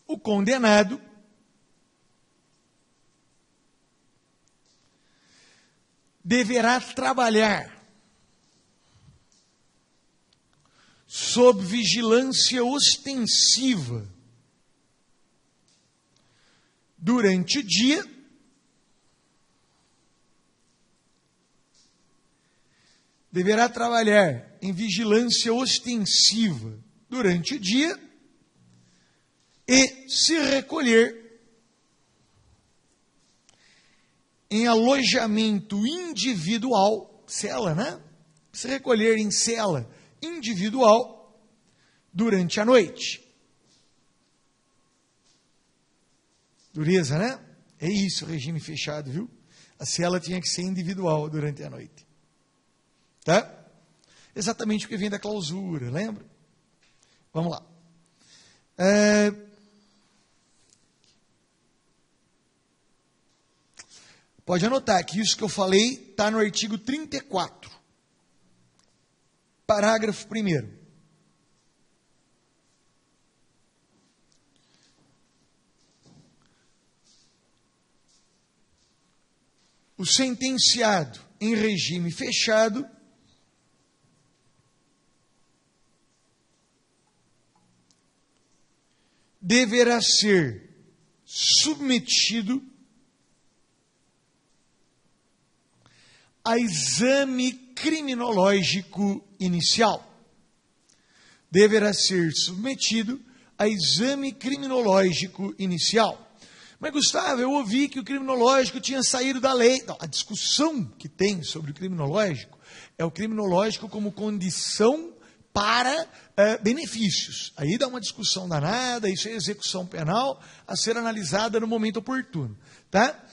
O condenado deverá trabalhar sob vigilância ostensiva durante o dia deverá trabalhar em vigilância ostensiva durante o dia e se recolher em alojamento individual, cela, né? Se recolher em cela individual durante a noite. Dureza, né? É isso, regime fechado, viu? A cela tinha que ser individual durante a noite. Tá? Exatamente o que vem da clausura, lembra? Vamos lá. Pode anotar que isso que eu falei está no artigo 34, parágrafo 1º. O sentenciado em regime fechado deverá ser submetido a exame criminológico inicial. Deverá ser submetido a exame criminológico inicial. Mas, Gustavo, eu ouvi que o criminológico tinha saído da lei. Não, a discussão que tem sobre o criminológico é o criminológico como condição para benefícios. Aí dá uma discussão danada, isso é execução penal a ser analisada no momento oportuno. Tá?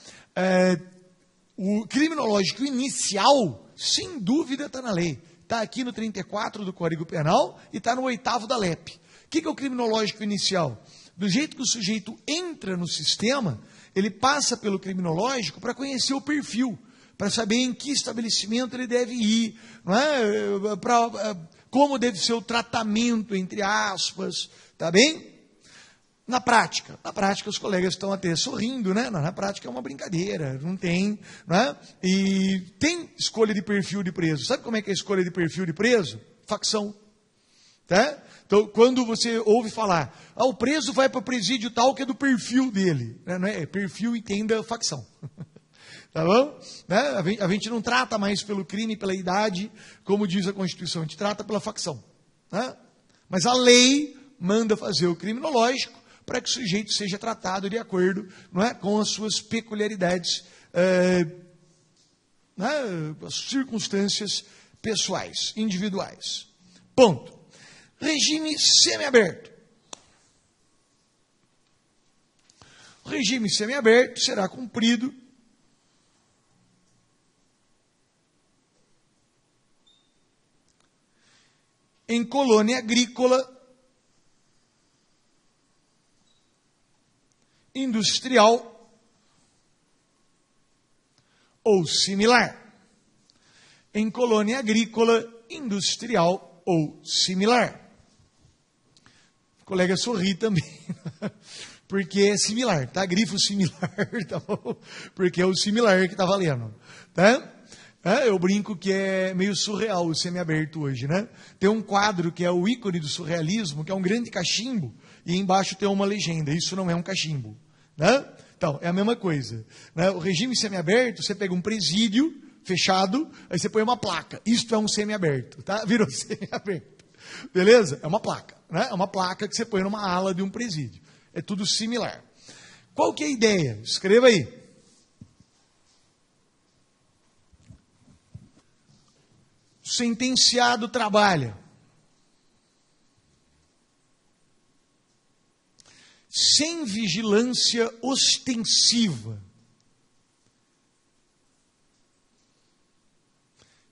O criminológico inicial, sem dúvida, está na lei. Está aqui no 34 do Código Penal e está no 8º da LEP. O que é o criminológico inicial? Do jeito que o sujeito entra no sistema, ele passa pelo criminológico para conhecer o perfil, para saber em que estabelecimento ele deve ir, não é? Como deve ser o tratamento, entre aspas, tá bem? Na prática os colegas estão até sorrindo, né? Na prática é uma brincadeira, não tem, né? E tem escolha de perfil de preso. Sabe como é que é a escolha de perfil de preso? Facção, tá? Então, quando você ouve falar, o preso vai para o presídio tal que é do perfil dele, né? Não é perfil, entenda facção. Tá bom? Né? A gente não trata mais pelo crime, pela idade, como diz a Constituição, a gente trata pela facção. Né? Mas a lei manda fazer o criminológico para que o sujeito seja tratado de acordo, não é, com as suas peculiaridades, as circunstâncias pessoais, individuais. Ponto. Regime semiaberto. O regime semiaberto será cumprido em colônia agrícola, industrial ou similar. Em colônia agrícola, industrial ou similar. O colega sorri também, porque é similar, tá? Grifo similar, tá bom? Porque é o similar que tá valendo, tá? Eu brinco que é meio surreal o semiaberto hoje, né? Tem um quadro que é o ícone do surrealismo, que é um grande cachimbo, e embaixo tem uma legenda, isso não é um cachimbo, né? Então, é a mesma coisa, né? O regime semiaberto, você pega um presídio fechado, aí você põe uma placa, isto é um semiaberto, tá? Virou semiaberto, beleza? É uma placa, né? É uma placa que você põe numa ala de um presídio, é tudo similar. Qual que é a ideia? Escreva aí. O sentenciado trabalha sem vigilância ostensiva.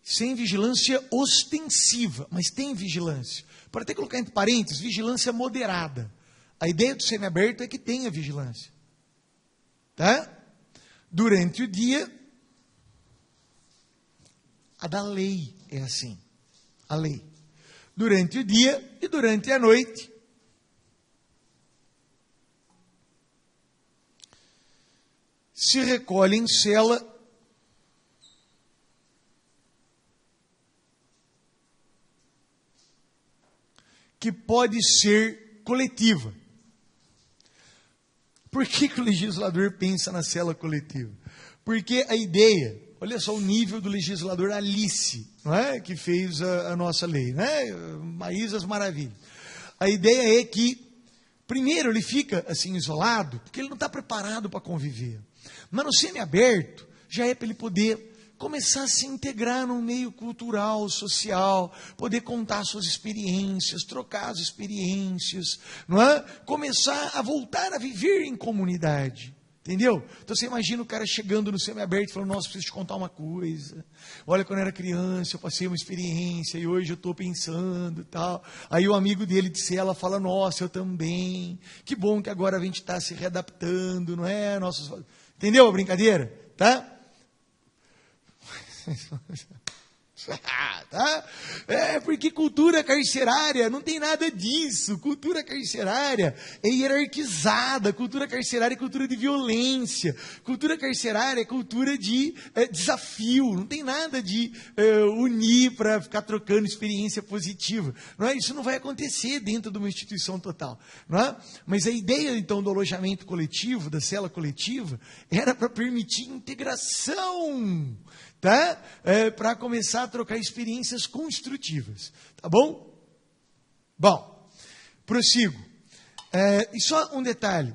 Sem vigilância ostensiva, mas tem vigilância. Pode até colocar entre parênteses, vigilância moderada. A ideia do semiaberto é que tenha vigilância. Tá? Durante o dia, a da lei é assim. A lei. Durante o dia e durante a noite, se recolhe em cela que pode ser coletiva. Por que o legislador pensa na cela coletiva? Porque a ideia, olha só o nível do legislador Alice, não é? Que fez a nossa lei, né? Maísas Maravilhas. A ideia é que, primeiro, ele fica assim isolado, porque ele não está preparado para conviver. Mas no semiaberto, já é para ele poder começar a se integrar no meio cultural, social, poder contar suas experiências, trocar as experiências, não é? Começar a voltar a viver em comunidade. Entendeu? Então você imagina o cara chegando no semiaberto e falando, nossa, preciso te contar uma coisa. Olha, quando eu era criança, eu passei uma experiência e hoje eu estou pensando e tal. Aí o amigo dele de cela fala, nossa, eu também. Que bom que agora a gente está se readaptando, não é? Entendeu a brincadeira? Tá? Tá? Porque cultura carcerária não tem nada disso. Cultura carcerária é hierarquizada. Cultura carcerária é cultura de violência. Cultura carcerária é cultura de desafio. Não tem nada de unir para ficar trocando experiência positiva. Não é? Isso não vai acontecer dentro de uma instituição total. Não é? Mas a ideia, então, do alojamento coletivo, da cela coletiva, era para permitir integração. Tá? Para começar a trocar experiências construtivas. Tá bom? Bom, prossigo. E só um detalhe.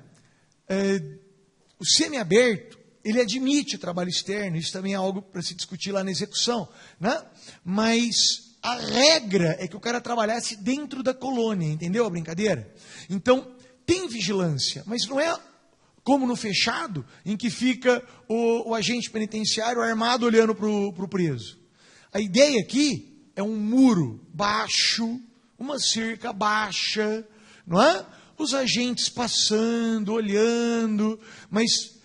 O semiaberto, ele admite o trabalho externo, isso também é algo para se discutir lá na execução, né? Mas a regra é que o cara trabalhasse dentro da colônia, entendeu a brincadeira? Então, tem vigilância, mas não é como no fechado, em que fica o agente penitenciário armado olhando para o preso. A ideia aqui é um muro baixo, uma cerca baixa, não é? Os agentes passando, olhando, mas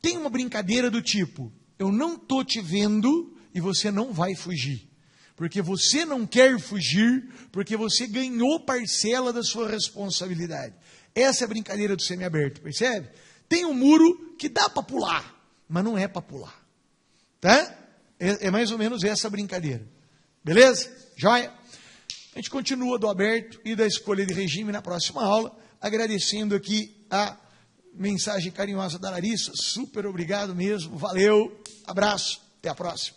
tem uma brincadeira do tipo, eu não estou te vendo e você não vai fugir. Porque você não quer fugir, porque você ganhou parcela da sua responsabilidade. Essa é a brincadeira do semiaberto, percebe? Tem um muro que dá para pular, mas não é para pular. Tá? É mais ou menos essa brincadeira. Beleza? Joia? A gente continua do aberto e da escolha de regime na próxima aula, agradecendo aqui a mensagem carinhosa da Larissa. Super obrigado mesmo. Valeu. Abraço. Até a próxima.